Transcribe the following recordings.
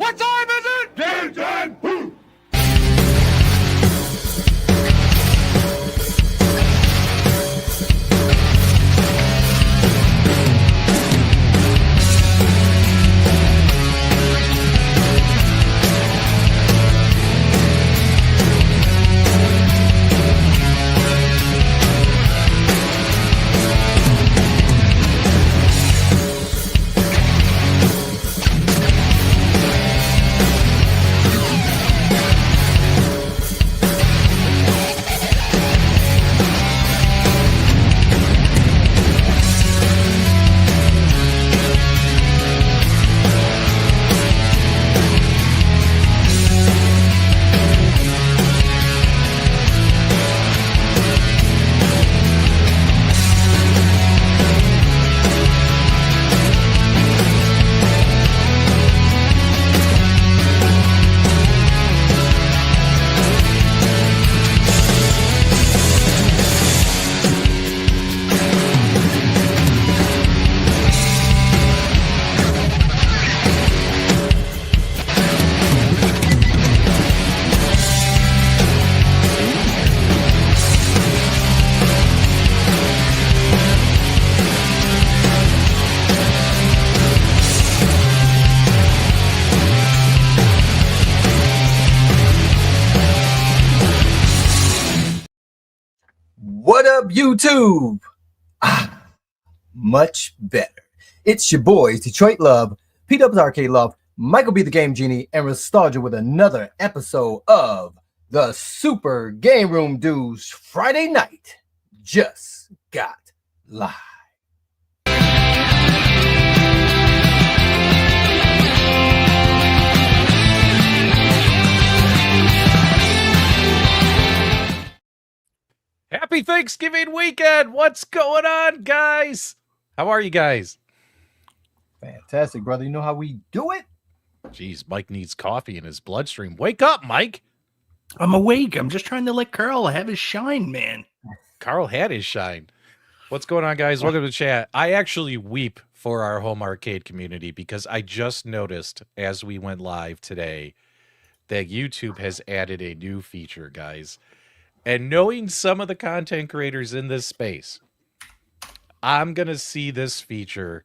What time is it? Game time! Woo! What up, YouTube? Much better. It's your boys, Detroit Love, P-Dubs Arcade Love, Michael B. the Game Genie, and Restalgia with another episode of the Super Game Room Dudes Friday Night Just Got Live. Happy Thanksgiving weekend! What's going on, guys? How are you guys? Fantastic, brother. You know how we do it? Jeez, Mike needs coffee in his bloodstream. Wake up, Mike! I'm awake. I'm just trying to let Carl have his shine, man. Carl had his shine. What's going on, guys? Welcome to the chat. I actually weep for our home arcade community because I just noticed as we went live today that YouTube has added a new feature, guys. And knowing some of the content creators in this space, I'm going to see this feature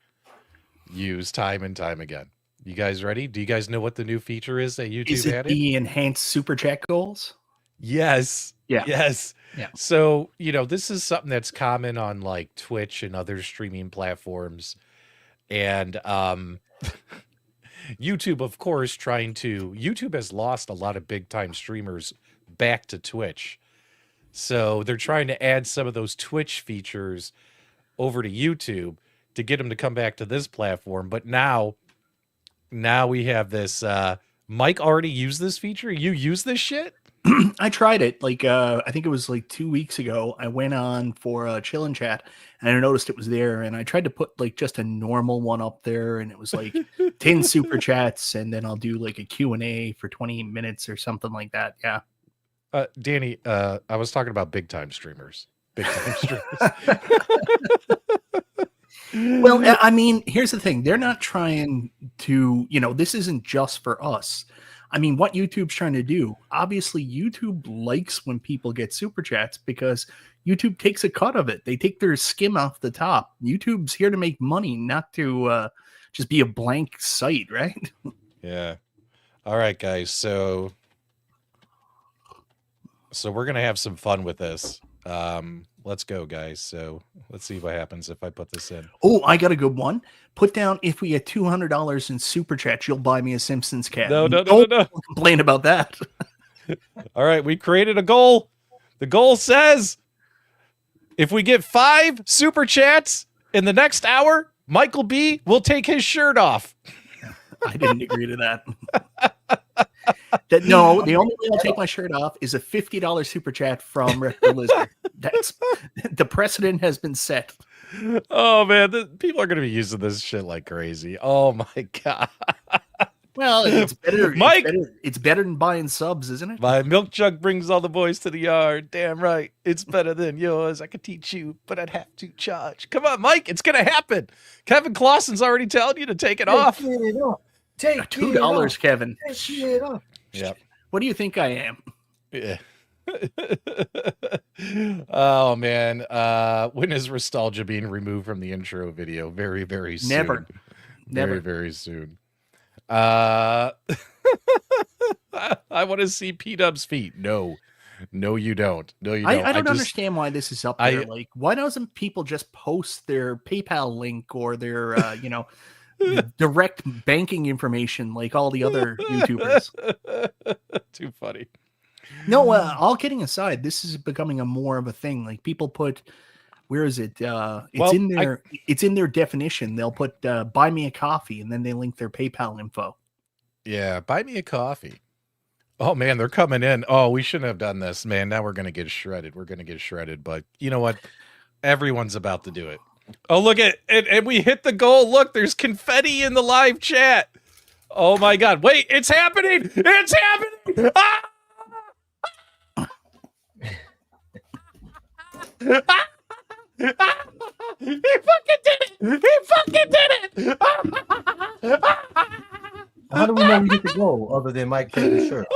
used time and time again. You guys ready? Do you guys know what the new feature is that YouTube Is it added? the enhanced super chat goals? Yes. Yeah. Yes. Yeah. So, you know, this is something that's common on like Twitch and other streaming platforms. And YouTube, of course, YouTube has lost a lot of big time streamers back to Twitch. So they're trying to add some of those Twitch features over to YouTube to get them to come back to this platform. But now we have this. Mike already used this feature. You use this shit? I tried it. Like, I think it was like 2 weeks ago. I went on for a chill and chat and I noticed it was there. And I tried to put like just a normal one up there. And it was like 10 super chats. And then I'll do like a Q&A for 20 minutes or something like that. Yeah. Danny, I was talking about big time streamers. Big time streamers. Well, I mean, here's the thing. They're not trying to, this isn't just for us. I mean, what YouTube's trying to do, obviously YouTube likes when people get super chats because YouTube takes a cut of it. They take their skim off the top. YouTube's here to make money, not to just be a blank site, right? Yeah. All right, guys. So we're going to have some fun with this. Let's go, guys. So let's see what happens if I put this in. Oh, I got a good one. Put down, if we get $200 in super chat, you'll buy me a Simpsons cat. No. Don't complain about that. All right, we created a goal. The goal says if we get 5 super chats in the next hour, Michael B will take his shirt off. I didn't agree to that. No, the only way I'll take my shirt off is a $50 super chat from Retro Lizard. That's the precedent has been set. Oh man, people are gonna be using this shit like crazy. Oh my god. Well, it's better. Mike, it's better than buying subs, isn't it? My milk jug brings all the boys to the yard. Damn right, it's better than yours. I could teach you, but I'd have to charge. Come on, Mike, it's gonna happen. Kevin Clausen's already telling you to take it off. Take $2, Kevin. Take it off. Yep. What do you think I am? Yeah. Oh man. When is Restalgia being removed from the intro video? Very, very soon. Never. Very, very soon. I want to see P-Dub's feet. No, you don't. No, you don't. I don't understand why this is up there. Like, why doesn't people just post their PayPal link or their, direct banking information like all the other YouTubers? Too funny. No, all kidding aside, this is becoming a more of a thing. Like people put, where is it? It's in their definition. They'll put buy me a coffee and then they link their PayPal info. Yeah, buy me a coffee. Oh man, they're coming in. Oh, we shouldn't have done this, man. Now we're gonna get shredded. We're gonna get shredded. But you know what? Everyone's about to do it. Oh, look at it, and we hit the goal. Look, there's confetti in the live chat. Oh my god. Wait, it's happening! It's happening! Ah! He fucking did it! He fucking did it! How do we know we get the goal other than Mike taking the shirt?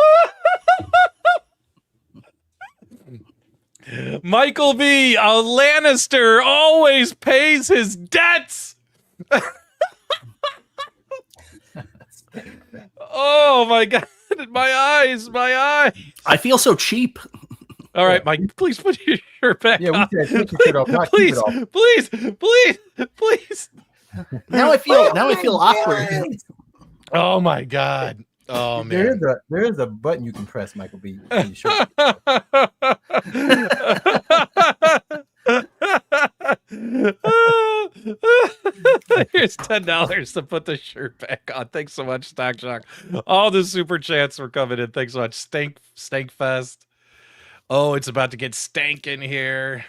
Michael B. A Lannister always pays his debts. Oh my god! My eyes! I feel so cheap. All right, Mike, please put your shirt back on. We said take your shirt off, not keep it off. Please. Now I feel awkward. Oh my god. Oh man. There is a button you can press, Michael B. on your shirt. Here's $10 to put the shirt back on. Thanks so much, Stock Shock. All the super chats were coming in. Thanks so much. Stank Fest. Oh, it's about to get stank in here.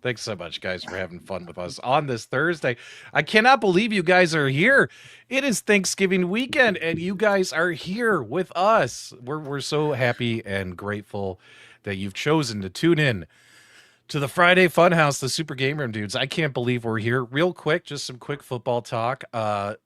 Thanks so much, guys, for having fun with us on this Thursday. I cannot believe you guys are here. It is Thanksgiving weekend, and you guys are here with us. We're so happy and grateful that you've chosen to tune in to the Friday Funhouse, the Super Game Room dudes. I can't believe we're here. Real quick, just some quick football talk. Carl,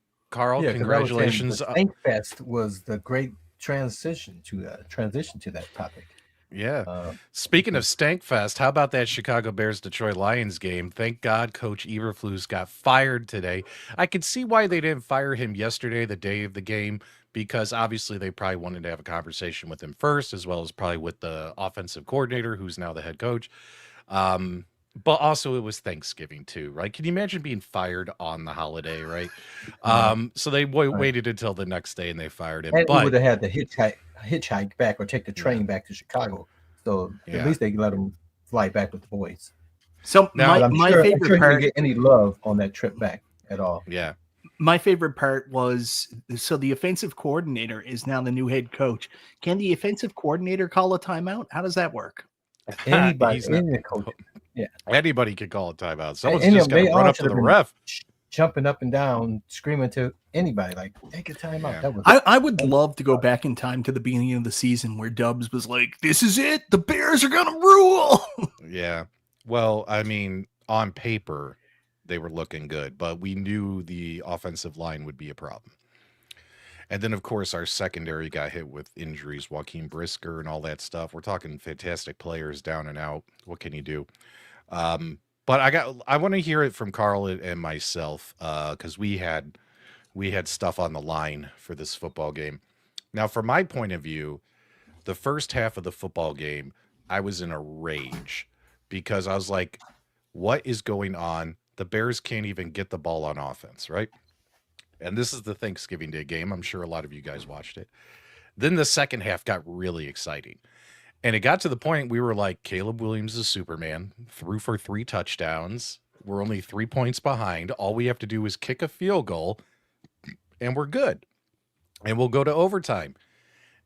congratulations. Thank Fest was the great transition to that topic. Yeah. Speaking of Stankfest, how about that Chicago Bears Detroit Lions game? Thank God Coach Eberflus got fired today. I could see why they didn't fire him yesterday, the day of the game, because obviously they probably wanted to have a conversation with him first, as well as probably with the offensive coordinator, who's now the head coach. But also it was Thanksgiving too, right? Can you imagine being fired on the holiday, right? So they waited until the next day and they fired him. And but he would have had to hitchhike back or take the train back to Chicago. So at least they let him fly back with the boys. So my favorite part, didn't get any love on that trip back at all. Yeah. My favorite part was, so the offensive coordinator is now the new head coach. Can the offensive coordinator call a timeout? How does that work? Anybody, any coach. Yeah. Anybody could call a timeout. Someone's just got to run up to the ref. Jumping up and down, screaming to anybody, like, take a timeout. Yeah. I would love to go back in time to the beginning of the season where Dubs was like, this is it. The Bears are going to rule. Yeah. Well, I mean, on paper, they were looking good, but we knew the offensive line would be a problem. And then, of course, our secondary got hit with injuries, Joaquin Brisker and all that stuff. We're talking fantastic players down and out. What can you do? But I want to hear it from Carl and myself, because we had stuff on the line for this football game. Now, from my point of view, the first half of the football game, I was in a rage because I was like, what is going on? The Bears can't even get the ball on offense, right? And this is the Thanksgiving Day game. I'm sure a lot of you guys watched it. Then the second half got really exciting. And it got to the point we were like, Caleb Williams is Superman, threw for 3 touchdowns. We're only 3 points behind. All we have to do is kick a field goal, and we're good. And we'll go to overtime.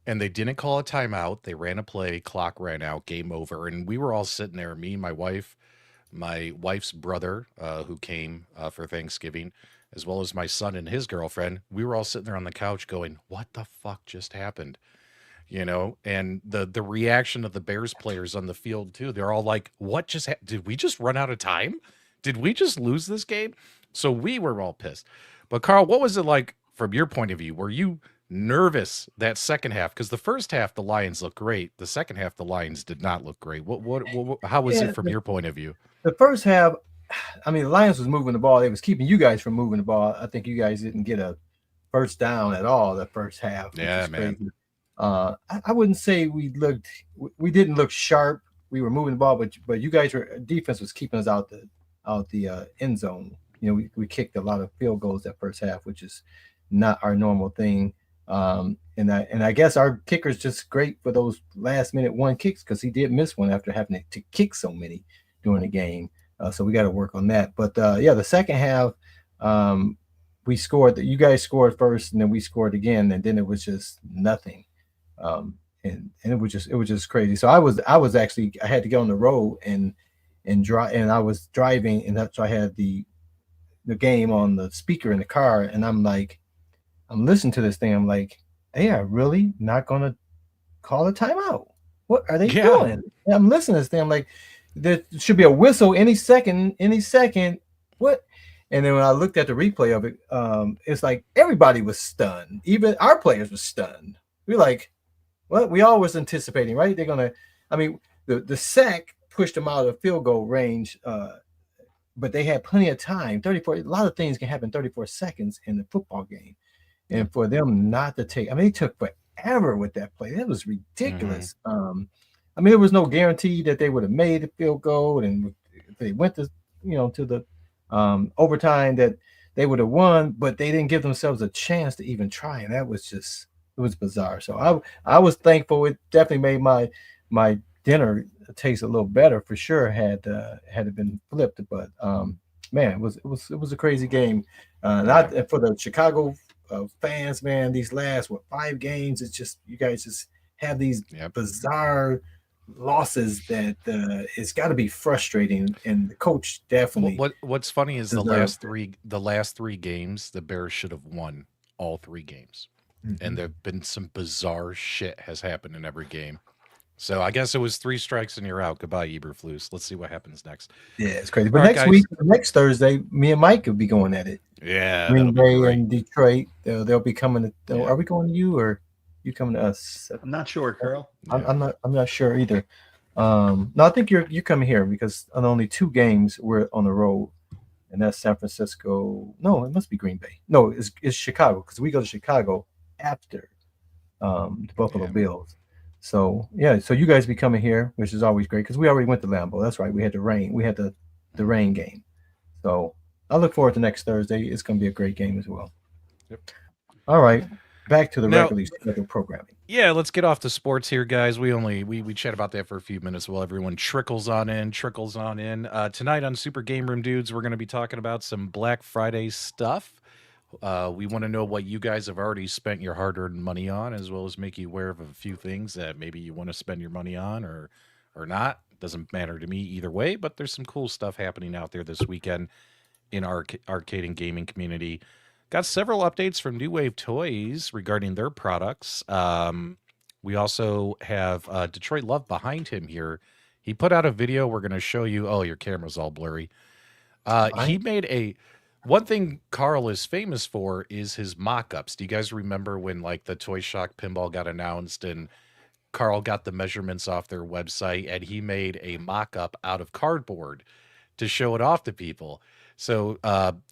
And they didn't call a timeout. They ran a play, clock ran out, game over. And we were all sitting there, me, my wife's brother, who came for Thanksgiving, as well as my son and his girlfriend. We were all sitting there on the couch going, what the fuck just happened? You know, and the reaction of the Bears players on the field too. They're all like, what just happened? Did we just run out of time? Did we just lose this game? So we were all pissed. But Carl, what was it like from your point of view, were you nervous that second half? Because the first half, the Lions looked great. The second half, the Lions did not look great. How was Yeah, it from your point of view? the first half, I mean, the Lions was moving the ball. They was keeping you guys from moving the ball. I think you guys didn't get a first down at all the first half, which Yeah, is man. crazy. I wouldn't say we didn't look sharp. We were moving the ball, but you guys were defense was keeping us out the end zone. You know, we kicked a lot of field goals that first half, which is not our normal thing. And I guess our kicker's just great for those last minute one kicks because he did miss one after having to kick so many during the game. So we got to work on that. But yeah, the second half, we scored. You guys scored first, and then we scored again, and then it was just nothing. And it was just crazy. So I was actually I had to get on the road and drive, and I was driving, and that's I had the game on the speaker in the car, and I'm like, I'm listening to this thing. I'm like, they are really not gonna call a timeout. What are they doing? And I'm listening to this thing. I'm like, there should be a whistle any second. What? And then when I looked at the replay of it, it's like everybody was stunned. Even our players were stunned. We're like, well, we all was anticipating, right? They're gonna. I mean, the sack pushed them out of field goal range, but they had plenty of time. 34. A lot of things can happen in 34 seconds in the football game, and for them not to take. I mean, they took forever with that play. That was ridiculous. I mean, there was no guarantee that they would have made the field goal, and if they went to to the overtime that they would have won, but they didn't give themselves a chance to even try, and that was just it was bizarre. So I was thankful. It definitely made my dinner taste a little better for sure had it been flipped. But man, it was a crazy game. Not for the Chicago fans, man. These last 5 games, it's just you guys just have these bizarre losses that it's got to be frustrating, and the coach definitely. What's funny is the last three games, the Bears should have won all 3 games, and there've been some bizarre shit has happened in every game. So I guess it was 3 strikes and you're out. Goodbye, Eberflus. Let's see what happens next. Yeah, it's crazy. But next Thursday, me and Mike will be going at it. Yeah, Green Bay and Detroit. They'll be coming. Are we going to you or you coming to us? I'm not sure, Carl. I'm not sure either. No, I think you're coming here because on only 2 games we're on the road, and that's San Francisco. No, it must be Green Bay. No, it's Chicago because we go to Chicago after the Buffalo Bills. So yeah, so you guys be coming here, which is always great because we already went to Lambeau. That's right. We had the rain. We had the rain game. So I look forward to next Thursday. It's going to be a great game as well. Yep. All right. Back to the regularly scheduled programming. Yeah, let's get off the sports here, guys. We chat about that for a few minutes while everyone trickles on in. Tonight on Super Game Room Dudes, we're going to be talking about some Black Friday stuff. We want to know what you guys have already spent your hard-earned money on, as well as make you aware of a few things that maybe you want to spend your money on or not. Doesn't matter to me either way, but there's some cool stuff happening out there this weekend in our arcade and gaming community. Got several updates from New Wave Toys regarding their products. We also have Detroit Love behind him here. He put out a video. We're going to show you. Oh, your camera's all blurry. He made one thing Carl is famous for is his mock-ups. Do you guys remember when like the Toy Shock Pinball got announced and Carl got the measurements off their website and he made a mock-up out of cardboard to show it off to people? So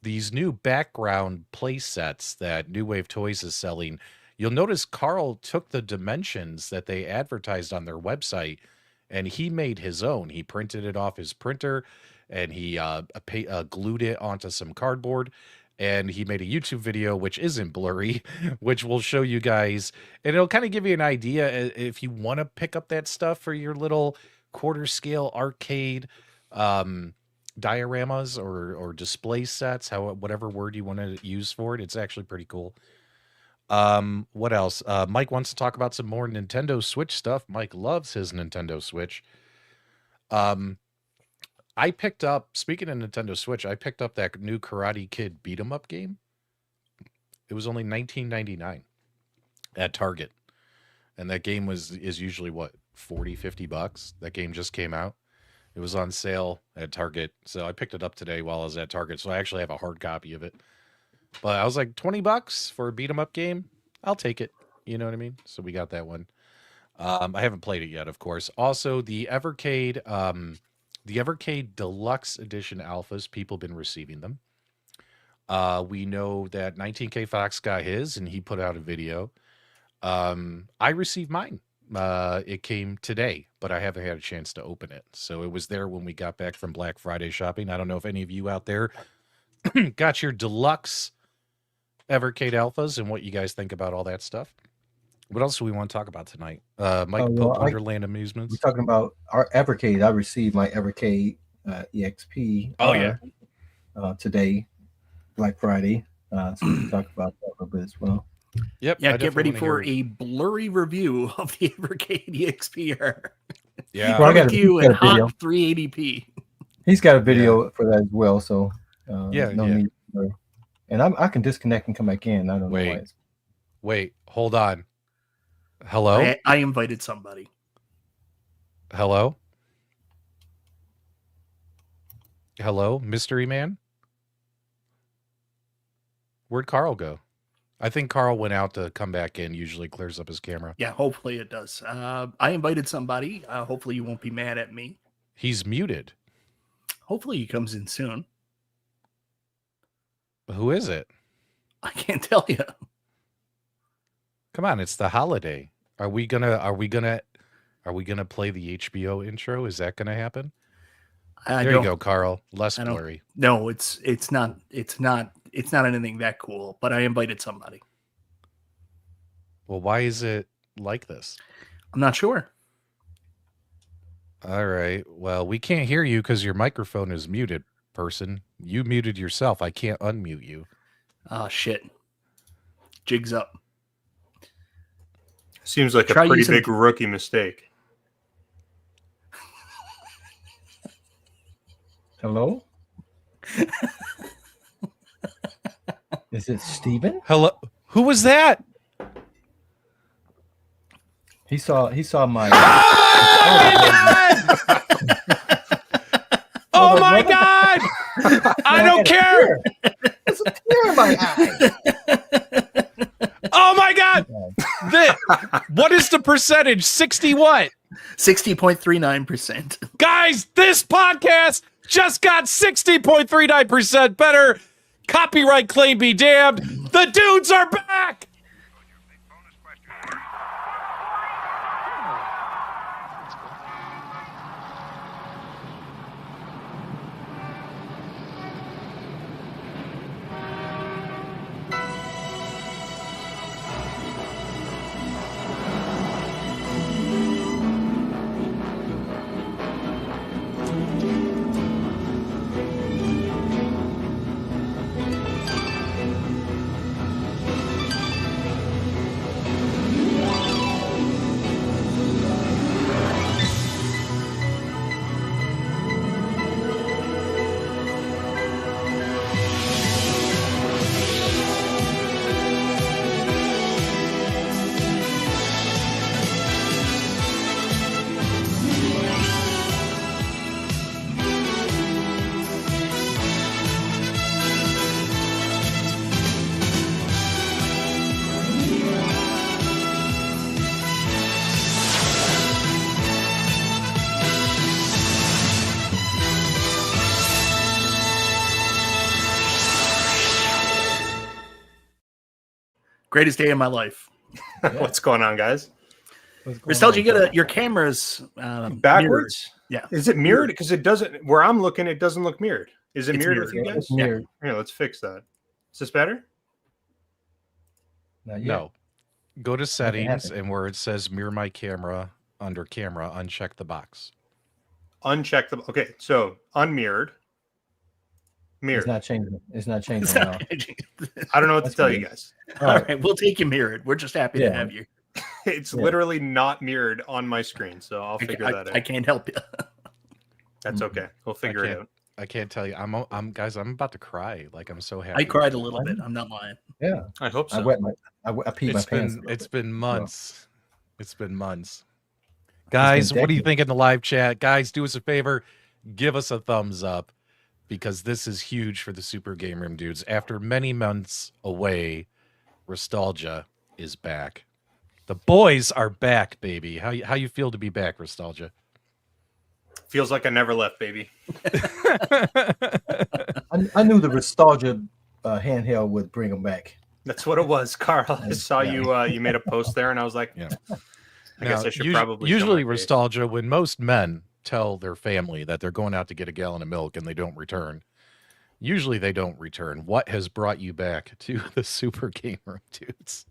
these new background play sets that New Wave Toys is selling, you'll notice Carl took the dimensions that they advertised on their website and he made his own. He printed it off his printer and he glued it onto some cardboard, and he made a YouTube video, which isn't blurry, which will show you guys, and it'll kind of give you an idea if you want to pick up that stuff for your little quarter scale arcade dioramas or display sets, whatever word you want to use for it. It's actually pretty cool. What else? Mike wants to talk about some more Nintendo Switch stuff. Mike loves his Nintendo Switch. I picked up, speaking of Nintendo Switch, I picked up that new Karate Kid beat 'em up game. It was only $19.99 at Target. And that game is usually what, $40-50? That game just came out. It was on sale at Target. So I picked it up today while I was at Target. So I actually have a hard copy of it. But I was like, $20 for a beat 'em up game. I'll take it. You know what I mean? So we got that one. I haven't played it yet, of course. Also, the Evercade Deluxe Edition alphas, people been receiving them. We know that 19K Fox got his, and he put out a video. I received mine. It came today, but I haven't had a chance to open it. So it was there when we got back from Black Friday shopping. I don't know if any of you out there got your deluxe Evercade alphas and what you guys think about all that stuff. What else do we want to talk about tonight? Mike Pope, Wonderland Amusements. We're talking about our Evercade. I received my Evercade EXP-R today, Black Friday. So we can talk about that a little bit as well. Yep. Yeah, get ready for a blurry review of the Evercade EXP-R. Yeah. Well, Coming to you in hot 380p. He's got a video for that as well. So need for, and I can disconnect and come back in. I don't know why. Wait, hold on. Hello? I invited somebody. Hello? Hello, mystery man? Where'd Carl go? I think Carl went out to come back in, usually clears up his camera. Yeah, hopefully it does. I invited somebody. Hopefully you won't be mad at me. He's muted. Hopefully he comes in soon. Who is it? I can't tell you. Come on, it's the holiday. Are we gonna play the HBO intro? Is that gonna happen? There you go, Carl. Less blurry. No, it's not anything that cool, but I invited somebody. Well, why is it like this? I'm not sure. All right. Well, we can't hear you because your microphone is muted, person. You muted yourself. I can't unmute you. Oh, shit. Jigs up. Seems like a pretty big rookie mistake. Hello? Is it Steven? Hello? Who was that? He saw my Oh my God! I don't care. There's a tear in my eye. Oh my God! What is the percentage? 60 what? 60.39%. Guys, this podcast just got 60.39% better. Copyright claim be damned. The dudes are back. Greatest day of my life. What's going on, guys? Restalgia, you got your camera's backwards. Mirrored. Yeah. Is it mirrored? Because it doesn't. Where I'm looking, it doesn't look mirrored. Is it mirrored with you guys? It's mirrored. Here, let's fix that. Is this better? No. Go to settings and where it says mirror my camera under camera, uncheck the box. Uncheck the. Okay, so unmirrored. Mirrored. It's not changing. It's not changing. It's not changing. I don't know what to tell you guys. All right, we'll take you mirrored. We're just happy to have you. It's literally not mirrored on my screen, so I'll figure that out. I can't help you. That's okay. We'll figure it out. I can't tell you. I'm guys. I'm about to cry. Like I'm so happy. I cried a little bit. I'm not lying. Yeah, I hope so. I peed my pants. It's been months. It's been months. Guys, what do you think in the live chat? Guys, do us a favor. Give us a thumbs up. because this is huge for the Super Game Room dudes. After many months away, Restalgia is back. The boys are back, baby. How you feel to be back, Restalgia? Feels like I never left, baby. I knew the Restalgia handheld would bring them back. That's what it was, Carl. I saw you made a post there, and I was like, Yeah. I guess I should probably. Usually, show my face. Restalgia, when most men tell their family that they're going out to get a gallon of milk and they don't return, usually they don't return. What has brought you back to the Super Game Room dudes?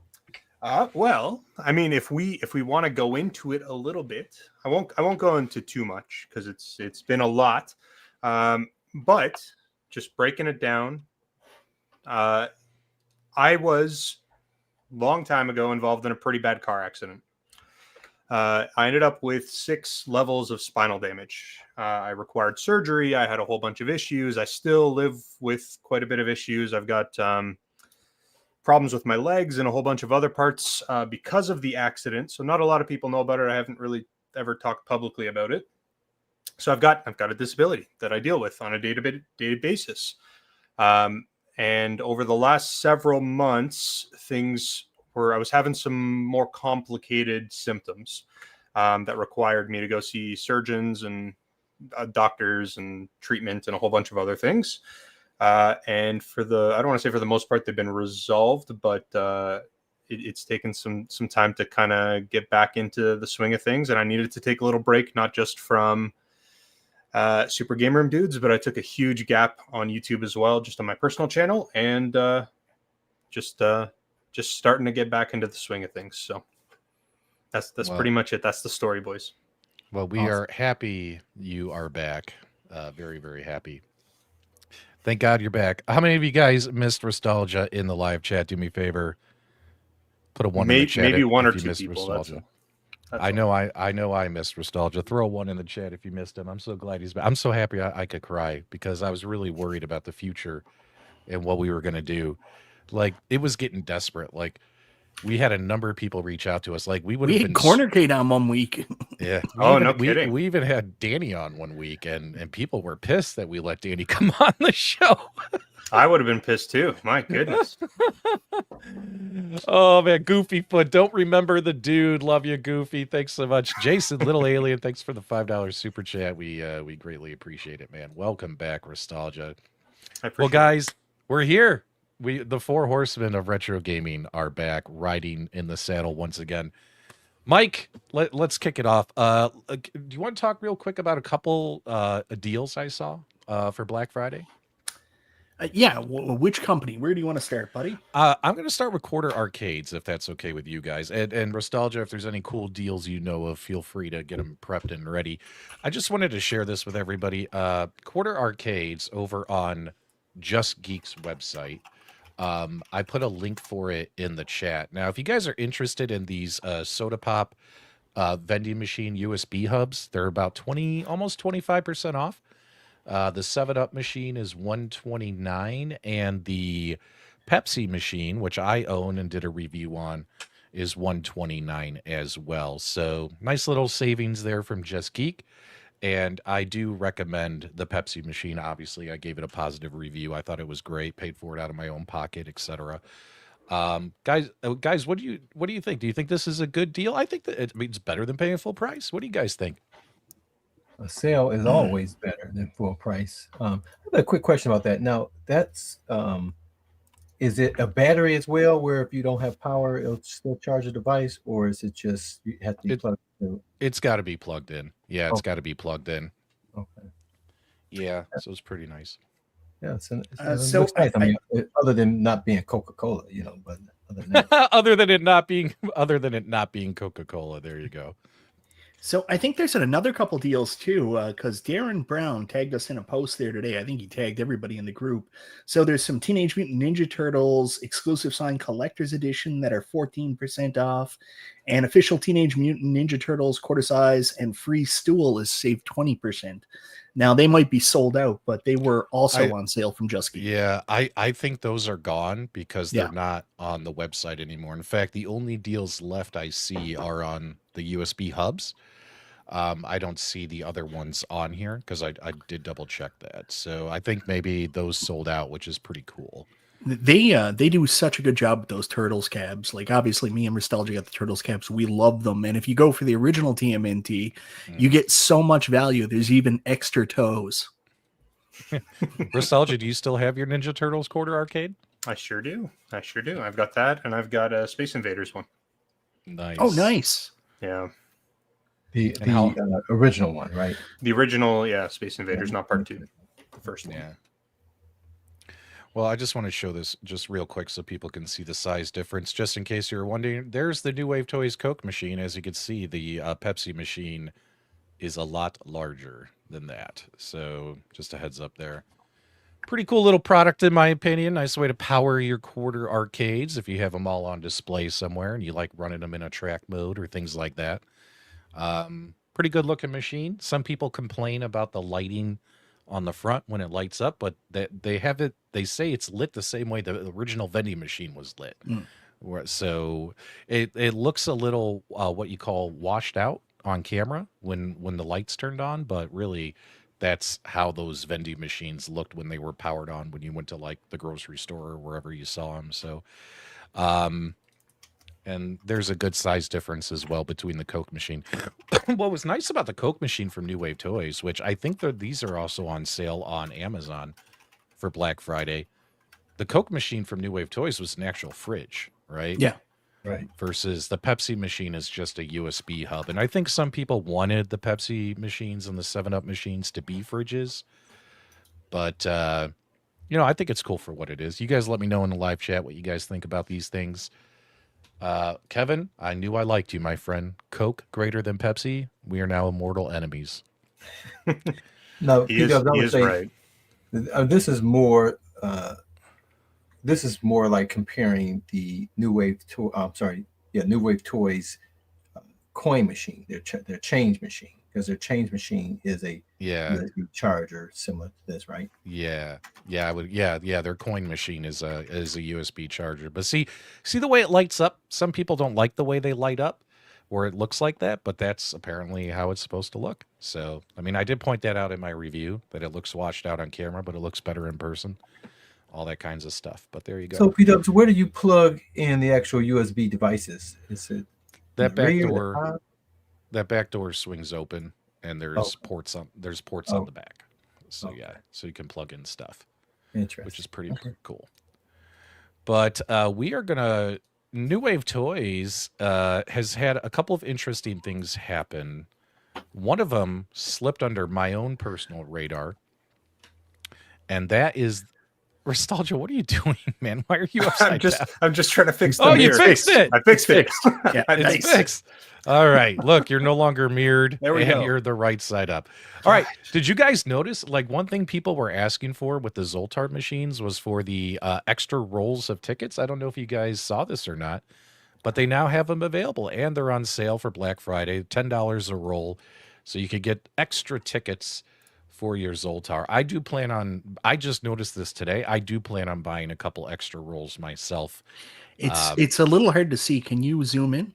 Well, I mean, if we want to go into it a little bit, I won't go into too much because it's been a lot. But just breaking it down, I was long time ago involved in a pretty bad car accident. I ended up with 6 levels of spinal damage. I required surgery. I had a whole bunch of issues. I still live with quite a bit of issues. I've got problems with my legs and a whole bunch of other parts because of the accident. So not a lot of people know about it. I haven't really ever talked publicly about it. So I've got a disability that I deal with on a day-to-day basis. And over the last several months, I was having some more complicated symptoms that required me to go see surgeons and doctors and treatment and a whole bunch of other things. And I don't want to say for the most part they've been resolved, but it's taken some time to kind of get back into the swing of things. And I needed to take a little break, not just from Super Game Room dudes, but I took a huge gap on YouTube as well, just on my personal channel, and just starting to get back into the swing of things. So that's pretty much it. That's the story, boys. Well, we are happy you are back. Very, very happy. Thank God you're back. How many of you guys missed Restalgia in the live chat? Do me a favor. Put a 1 in the chat. Maybe one or you two missed people. Restalgia. That's I know I missed Restalgia. Throw a 1 in the chat if you missed him. I'm so glad he's back. I'm so happy I could cry because I was really worried about the future and what we were going to do. Like, it was getting desperate. Like, we had a number of people reach out to us. Like, we had Cornercade on 1 week. Yeah. No kidding. We even had Danny on 1 week, and people were pissed that we let Danny come on the show. I would have been pissed too. My goodness. Oh man, Goofy Foot. Don't remember the dude. Love you, Goofy. Thanks so much. Jason, Little Alien, thanks for the $5 super chat. We greatly appreciate it, man. Welcome back, Restalgia. Well, guys, we're here. The 4 horsemen of retro gaming are back, riding in the saddle once again. Mike, let's kick it off. Do you want to talk real quick about a couple deals I saw for Black Friday? Yeah. Which company? Where do you want to start, buddy? I'm going to start with Quarter Arcades, if that's okay with you guys. And Restalgia, if there's any cool deals you know of, feel free to get them prepped and ready. I just wanted to share this with everybody. Quarter Arcades over on Just Geek's website. I put a link for it in the chat. Now, if you guys are interested in these soda pop vending machine USB hubs, they're about almost 25% off. The 7-Up machine is $129, and the Pepsi machine, which I own and did a review on, is $129 as well. So nice little savings there from Just Geek. And I do recommend the Pepsi machine. Obviously, I gave it a positive review. I thought it was great. Paid for it out of my own pocket, etc. Guys, what do you think? Do you think this is a good deal? I think that it's better than paying full price. What do you guys think? A sale is always better than full price. I have a quick question about that. Now, that's is it a battery as well, where if you don't have power, it'll still charge the device, or is it just you have to be plugged in? It's got to be plugged in. Yeah, it's got to be plugged in. Okay. Yeah, so it's pretty nice. Yeah, it's nice. I mean, other than not being Coca-Cola, but other than that. other than it not being Coca-Cola, there you go. So I think there's another couple deals too, because Darren Brown tagged us in a post there today. I think he tagged everybody in the group. So there's some Teenage Mutant Ninja Turtles exclusive signed collector's edition that are 14% off, and official Teenage Mutant Ninja Turtles quarter size and free stool is saved 20%. Now they might be sold out, but they were also on sale from Just Geek. Yeah, I think those are gone because they're not on the website anymore. In fact, the only deals left I see are on the USB hubs. I don't see the other ones on here because I did double check that. So I think maybe those sold out, which is pretty cool. They do such a good job with those Turtles cabs. Like, obviously, me and Restalgia got the Turtles cabs. We love them. And if you go for the original TMNT, you get so much value. There's even extra toes. Restalgia, do you still have your Ninja Turtles quarter arcade? I sure do. I've got that, and I've got a Space Invaders one. Nice. Oh, nice. Yeah. The original one, right? The original, yeah, Space Invaders, not part 2. The first one. Yeah. Well, I just want to show this just real quick so people can see the size difference. Just in case you're wondering, there's the New Wave Toys Coke machine. As you can see, the Pepsi machine is a lot larger than that. So just a heads up there. Pretty cool little product, in my opinion. Nice way to power your quarter arcades if you have them all on display somewhere and you like running them in a track mode or things like that. Pretty good looking machine. Some people complain about the lighting on the front when it lights up, but they have it. They say it's lit the same way the original vending machine was lit. So it looks a little what you call washed out on camera when the lights turned on, but really that's how those vending machines looked when they were powered on when you went to like the grocery store or wherever you saw them. So and there's a good size difference as well between the Coke machine. What was nice about the Coke machine from New Wave Toys, which I think these are also on sale on Amazon for Black Friday. The Coke machine from New Wave Toys was an actual fridge, right? Yeah. Right. Versus the Pepsi machine is just a USB hub. And I think some people wanted the Pepsi machines and the 7-Up machines to be fridges. But, you know, I think it's cool for what it is. You guys let me know in the live chat what you guys think about these things. Kevin, I knew I liked you, my friend. Coke greater than Pepsi. We are now immortal enemies. No, He is right. This is more. This is more like comparing the New Wave New Wave Toys coin machine, their change machine, because their change machine is a USB charger similar to this, right? Yeah, their coin machine is a USB charger. But see the way it lights up. Some people don't like the way they light up, or it looks like that, but that's apparently how it's supposed to look. So, I mean, I did point that out in my review that it looks washed out on camera, but it looks better in person. All that kinds of stuff. But there you go. So, P-Dubs, where do you plug in the actual USB devices? Is it that back door? That back door swings open, and there's ports on the back. So so you can plug in stuff, which is pretty cool. But we are gonna. New Wave Toys has had a couple of interesting things happen. One of them slipped under my own personal radar, and that is Restalgia. What are you doing, man? Why are you upside down? I'm just trying to fix the mirror. You fixed it. I fixed it. Yeah, it's fixed. All right. Look, you're no longer mirrored. There we go. You're the right side up. All right. Did you guys notice, like, one thing people were asking for with the Zoltar machines was for the extra rolls of tickets? I don't know if you guys saw this or not, but they now have them available, and they're on sale for Black Friday, $10 a roll. So you could get extra tickets for your Zoltar. I just noticed this today. I do plan on buying a couple extra rolls myself. It's a little hard to see. Can you zoom in?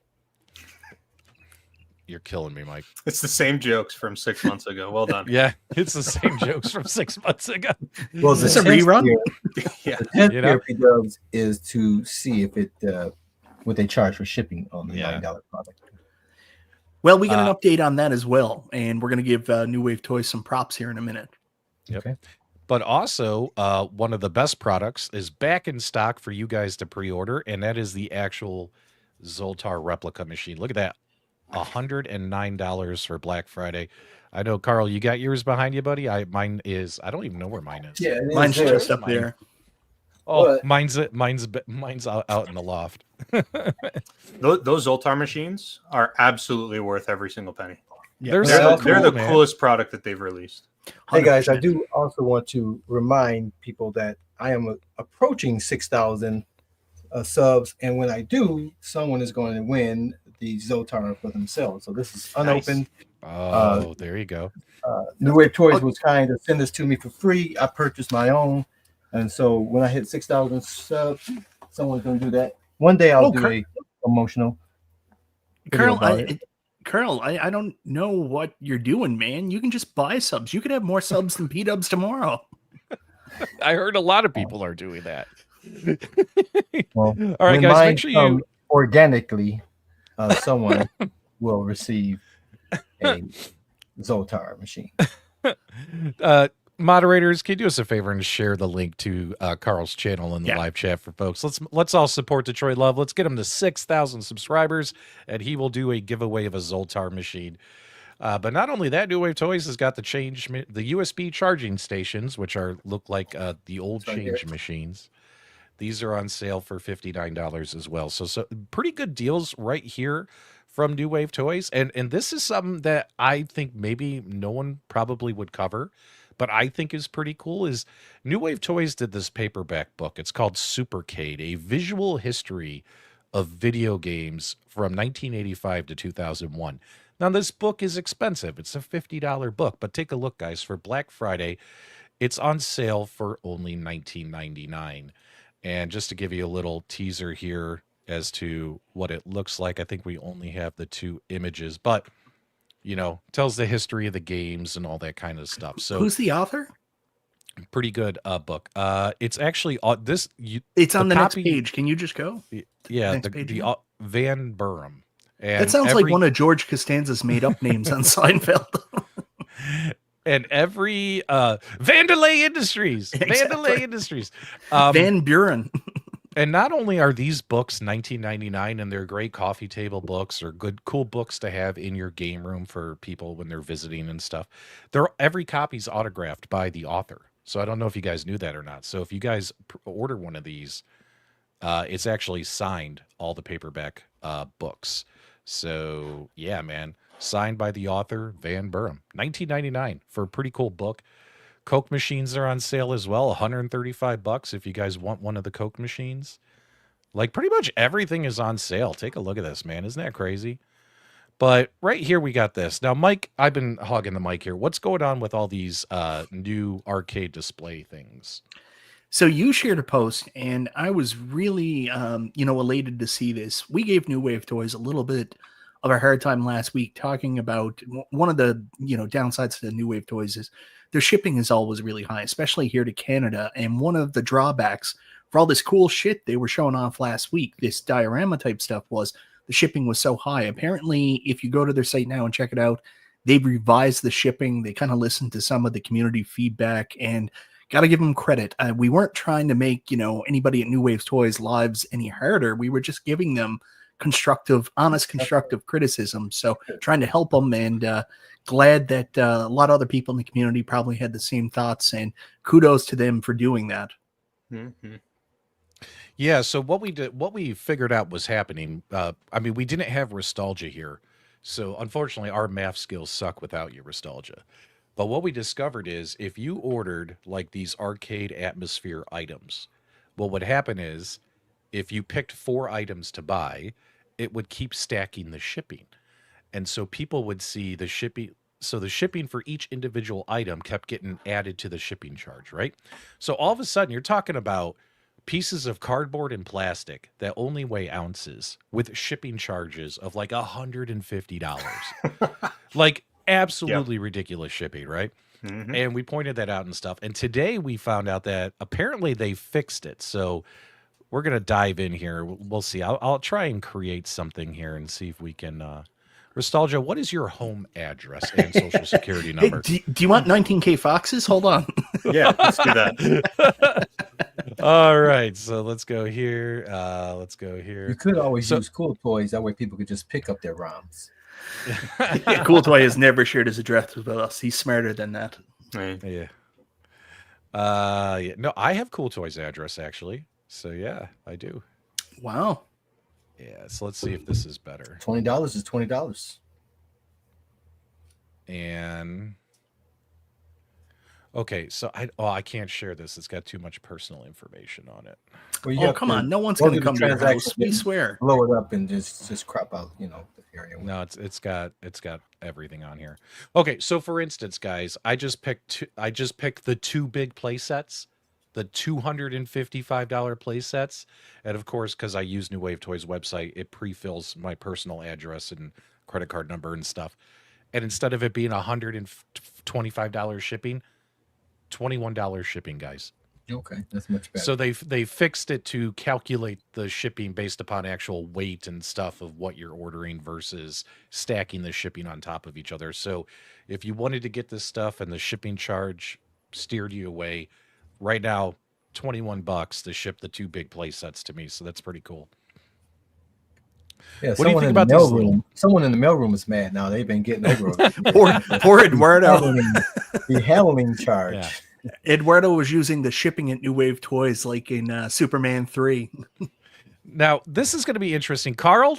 You're killing me, Mike. It's the same jokes from 6 months ago. Well done. Yeah, it's the same jokes from 6 months ago. Well, is this a rerun? Yeah. The 10th year P-Dubs is to see if it what they charge for shipping on the $9 product. Well, we got an update on that as well, and we're going to give New Wave Toys some props here in a minute. Yep. Okay. But also, one of the best products is back in stock for you guys to pre-order, and that is the actual Zoltar replica machine. Look at that. $109 for Black Friday. I know, Carl, you got yours behind you, buddy. Mine is. I don't even know where mine is. Yeah, mine's just up there. Oh, mine's out in the loft. Those Zoltar machines are absolutely worth every single penny. Yeah, they're the coolest product that they've released. 100%. Hey guys, I do also want to remind people that I am approaching 6,000 subs, and when I do, someone is going to win the Zoltar for themselves. So this is unopened. Nice. There you go. New Wave Toys was kind to send this to me for free. I purchased my own, and so when I hit 6,000 subs, someone's going to do that. One day I'll do a promotional. Carl, Carl, I don't know what you're doing, man. You can just buy subs. You could have more subs than P-dubs tomorrow. I heard a lot of people are doing that. Well, All right, when guys, mine make sure come you organically, someone will receive a Zoltar machine. moderators, can you do us a favor and share the link to Carl's channel in the live chat for folks? Let's all support Detroit Love. Let's get him to 6,000 subscribers, and he will do a giveaway of a Zoltar machine. But not only that, New Wave Toys has got the USB charging stations, which look like the old change machines. These are on sale for $59 as well. So pretty good deals right here from New Wave Toys. And this is something that I think maybe no one probably would cover, but I think is pretty cool. Is New Wave Toys did this paperback book. It's called Supercade, a visual history of video games from 1985 to 2001. Now, this book is expensive. It's a $50 book, but take a look, guys. For Black Friday, it's on sale for only $19.99. And just to give you a little teaser here as to what it looks like, I think we only have the 2 images, but, tells the history of the games and all that kind of stuff. So who's the author? Pretty good book. It's actually it's on the next page. Can you just go? Yeah, the Van Buren. And that sounds like one of George Costanza's made-up names on Seinfeld. And every Vandelay Industries, Exactly. Vandelay Industries, Van Buren. And not only are these books $19.99 and they're great coffee table books or cool books to have in your game room for people when they're visiting and stuff. Every copy's autographed by the author. So I don't know if you guys knew that or not. So if you guys order one of these, it's actually signed, all the paperback books. So yeah, man, signed by the author, Van Buren. $19.99 for a pretty cool book. Coke machines are on sale as well, $135 if you guys want one of the Coke machines. Like pretty much everything is on sale. Take a look at this, man. Isn't that crazy? But right here we got this. Now, Mike, I've been hogging the mic here. What's going on with all these new arcade display things? So you shared a post, and I was really, elated to see this. We gave New Wave Toys a little bit of a hard time last week talking about one of the, downsides to the New Wave Toys is their shipping is always really high, especially here to Canada. And one of the drawbacks for all this cool shit they were showing off last week, this diorama type stuff, was the shipping was so high. Apparently, if you go to their site now and check it out, they've revised the shipping. They kind of listened to some of the community feedback, and got to give them credit. We weren't trying to make, anybody at New Wave Toys' lives any harder. We were just giving them honest constructive criticism. So trying to help them, and glad that a lot of other people in the community probably had the same thoughts, and kudos to them for doing that. Mm-hmm. Yeah, so what we figured out was happening. We didn't have Restalgia here. So unfortunately our math skills suck without your Restalgia. But what we discovered is if you ordered like these arcade atmosphere items, what would happen is if you picked 4 items to buy, it would keep stacking the shipping. And so people would see the shipping. So the shipping for each individual item kept getting added to the shipping charge, right? So all of a sudden you're talking about pieces of cardboard and plastic that only weigh ounces with shipping charges of like $150. Like absolutely ridiculous shipping, right? Mm-hmm. And we pointed that out and stuff. And today we found out that apparently they fixed it. So we're going to dive in here. We'll see. I'll try and create something here and see if we can... Restalgia, what is your home address and social security number? Hey, do you want 19K Foxes? Hold on. Yeah, let's do that. All right, so let's go here. You could always use Cool Toys. That way people could just pick up their ROMs. Yeah, Cool Toy has never shared his address with us. He's smarter than that. Right. Yeah. No, I have Cool Toys address actually. So yeah, I do. Wow. Yeah, so let's see if this is better. $20 is $20. And okay, so I can't share this. It's got too much personal information on it. Well, come on, no one's going to come to your house. We swear. Blow it up and just crop out, the area. No, it's got everything on here. Okay, so for instance, guys, I just picked the 2 big play sets. The $255 play sets. And of course, because I use New Wave Toys website, it pre-fills my personal address and credit card number and stuff. And instead of it being $125 shipping, $21 shipping, guys. Okay, that's much better. So they fixed it to calculate the shipping based upon actual weight and stuff of what you're ordering versus stacking the shipping on top of each other. So if you wanted to get this stuff and the shipping charge steered you away, right now $21 to ship the 2 big play sets to me. So that's pretty cool. Yeah, What do you think about these little... Someone in the mailroom is mad now. They've been getting over poor Eduardo. The handling charge. Yeah. Eduardo was using the shipping at New Wave Toys like in Superman 3. Now, this is going to be interesting. Carl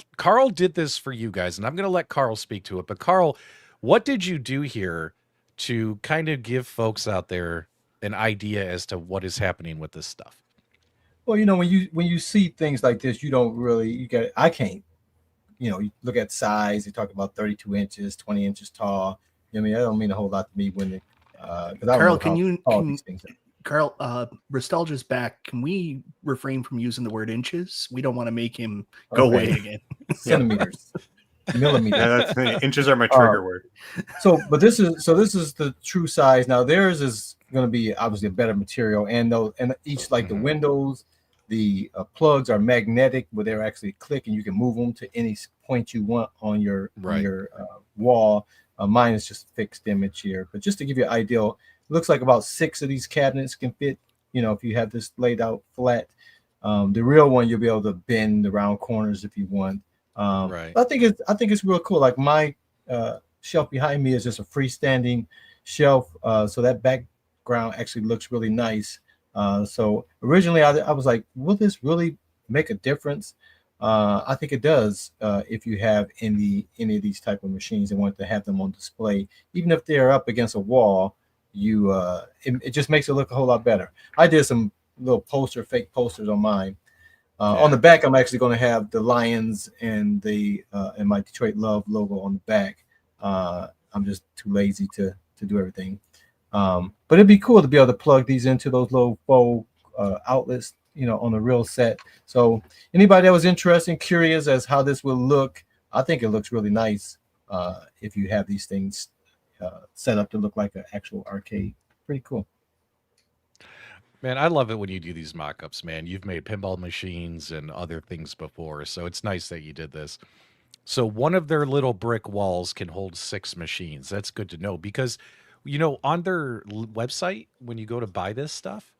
did this for you guys, and I'm going to let Carl speak to it. But Carl, what did you do here to kind of give folks out there an idea as to what is happening with this stuff? Well, when you see things like this, I can't, you look at size, they talk about 32 inches, 20 inches tall. I mean, that don't mean a whole lot to me when Carl, Carl, Restalgia's back. Can we refrain from using the word inches? We don't want to make him go away again. Centimeters, millimeters. Yeah, inches are my trigger word. So this is the true size. Now theirs is going to be obviously a better material, and each like the windows, the plugs are magnetic, where they're actually click, and you can move them to any point you want on your wall. Mine is just a fixed image here, but just to give you an idea, it looks like about 6 of these cabinets can fit, if you have this laid out flat. The real one, you'll be able to bend around corners if you want. I think it's real cool. Like my shelf behind me is just a freestanding shelf, so that background actually looks really nice. So originally I was like, will this really make a difference? I think it does if you have any of these type of machines and want to have them on display. Even if they're up against a wall, it just makes it look a whole lot better. I did some little fake posters on mine. On the back, I'm actually going to have the Lions and and my Detroit Love logo on the back. I'm just too lazy to do everything. But it'd be cool to be able to plug these into those little faux outlets, on the real set. So anybody that was interested and curious as how this will look, I think it looks really nice if you have these things set up to look like an actual arcade. Pretty cool. Man, I love it when you do these mock-ups, man. You've made pinball machines and other things before, so it's nice that you did this. So one of their little brick walls can hold 6 machines. That's good to know because, on their website, when you go to buy this stuff,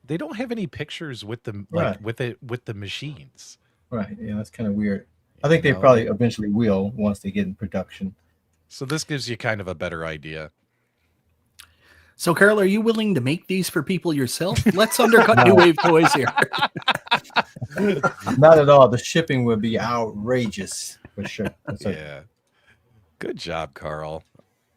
they don't have any pictures with them, with the machines. Right. Yeah, that's kind of weird. I think they probably eventually will once they get in production. So this gives you kind of a better idea. So, Carol, are you willing to make these for people yourself? Let's undercut New Wave Toys here. Not at all. The shipping would be outrageous for sure. Yeah. Good job, Carl.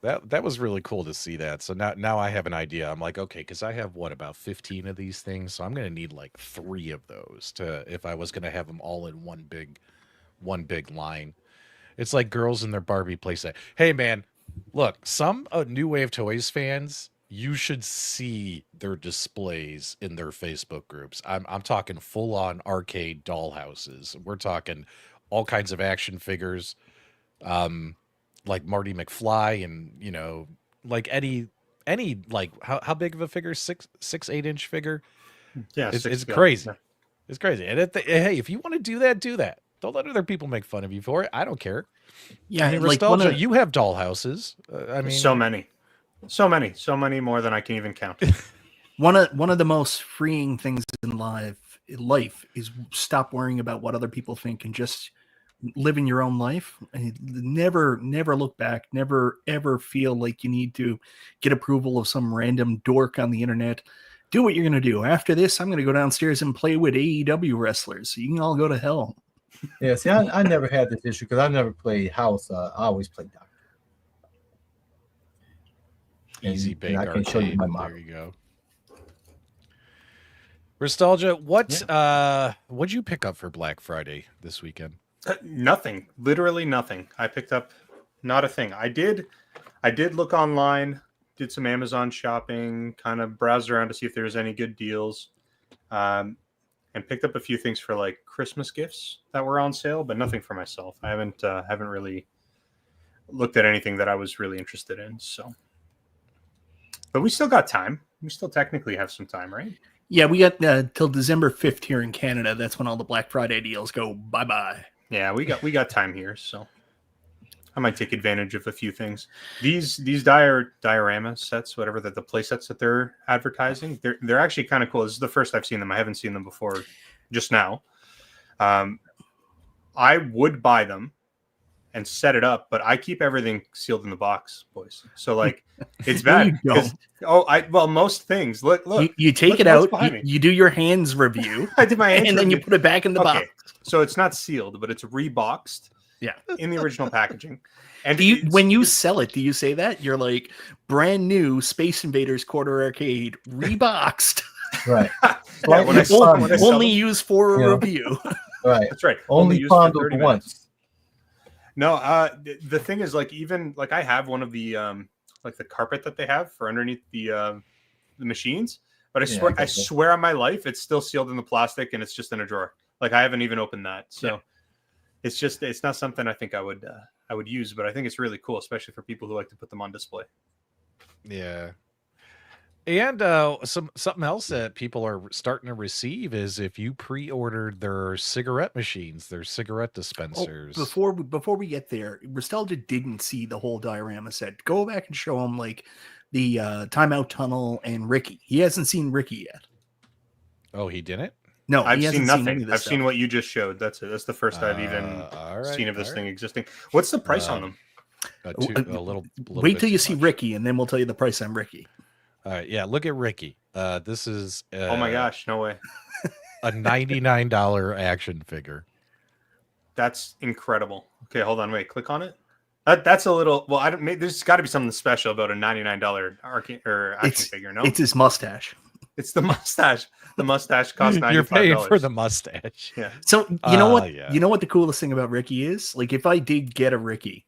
That was really cool to see that. So now I have an idea. I'm like, okay, because I have about 15 of these things, so I'm gonna need like 3 of those if I was gonna have them all in one big line. It's like girls in their Barbie playset. Hey man, look, some New Wave Toys fans, you should see their displays in their Facebook groups. I'm talking full on arcade dollhouses. We're talking all kinds of action figures. Like Marty McFly and, like any like how big of a figure? 8 inch figure? Yeah. It's crazy. Yeah. It's crazy. And hey, if you want to do that. Don't let other people make fun of you for it. I don't care. Yeah. I mean, Restalgia, you have dollhouses. I mean, so many more than I can even count. One of the most freeing things in life is stop worrying about what other people think and just living your own life. And never look back. Never ever feel like you need to get approval of some random dork on the internet. Do what you're going to do. After this, I'm going to go downstairs and play with AEW wrestlers. So you can all go to hell. Yeah, see, I never had this issue because I never played house. I always played doctor. Easy bake I can show you my model. There you go. Restalgia, what'd you pick up for Black Friday this weekend? Nothing. Literally nothing. I picked up not a thing. I did look online, did some Amazon shopping, kind of browsed around to see if there was any good deals, and picked up a few things for like Christmas gifts that were on sale, but nothing for myself. I haven't really looked at anything that I was really interested in. So, but we still got time. We still technically have some time, right? Yeah, we got till December 5th here in Canada. That's when all the Black Friday deals go bye-bye. Yeah, we got time here, so I might take advantage of a few things. These diorama sets, whatever the play sets that they're advertising, they're actually kind of cool. This is the first I've seen them. I haven't seen them before just now. I would buy them and set it up, but I keep everything sealed in the box, boys. So like it's bad. Well, most things. Look. You take it out, you do your hands review. I did my hands and then you put it back in the box. So it's not sealed, but it's reboxed. Yeah. In the original packaging. And when you sell it, do you say that? You're like, brand new Space Invaders Quarter Arcade, reboxed. Right. Only used for a review. Right. That's right. Only fondled once. No, the thing is, like, even like I have one of the like the carpet that they have for underneath the machines, but I swear on my life, it's still sealed in the plastic and it's just in a drawer. Like I haven't even opened that. So it's not something I think I would use, but I think it's really cool, especially for people who like to put them on display. Yeah. And something else that people are starting to receive is if you pre-ordered their cigarette machines, their cigarette dispensers. Oh, before we get there, Restalgia didn't see the whole diorama set. Go back and show him like the Timeout Tunnel and Ricky. He hasn't seen Ricky yet. Oh, he didn't? No, I've seen nothing. I've seen what you just showed. That's it. That's the first I've even seen of this thing existing. What's the price on them? Wait till you see Ricky, and then we'll tell you the price on Ricky. All right, yeah. Look at Ricky. This is oh my gosh, no way! a $99 action figure. That's incredible. Okay, hold on, wait. Click on it. That's a little. Well, I don't. There's got to be something special about a $99 action figure. No, it's his mustache. It's the mustache. The mustache costs $95. You're paying for the mustache. Yeah. So you know what? Yeah. You know what the coolest thing about Ricky is? Like, if I did get a Ricky,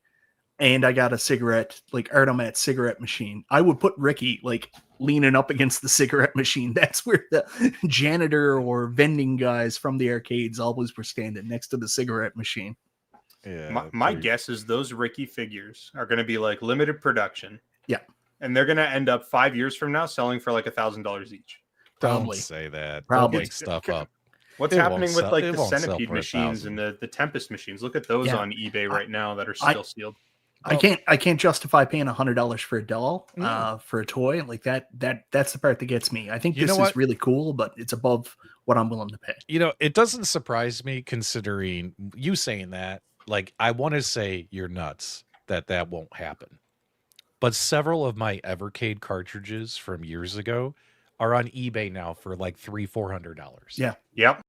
and I got a cigarette, like Artomat cigarette machine, I would put Ricky like leaning up against the cigarette machine. That's where the janitor or vending guys from the arcades always were standing, next to the cigarette machine. Yeah. My guess is those Ricky figures are going to be like limited production. Yeah. And they're going to end up 5 years from now selling for like $1,000 each. Probably. Don't say that. Probably. Don't make stuff up. What's happening with like the Centipede machines and the Tempest machines? Look at those on eBay right now that are still sealed. I can't justify paying $100 for a doll, for a toy like that. That's the part that gets me. I think this is really cool, but it's above what I'm willing to pay. You know, it doesn't surprise me considering you saying that. Like, I want to say you're nuts that won't happen. But several of my Evercade cartridges from years ago are on eBay now for like $300-400. Yeah. Yep.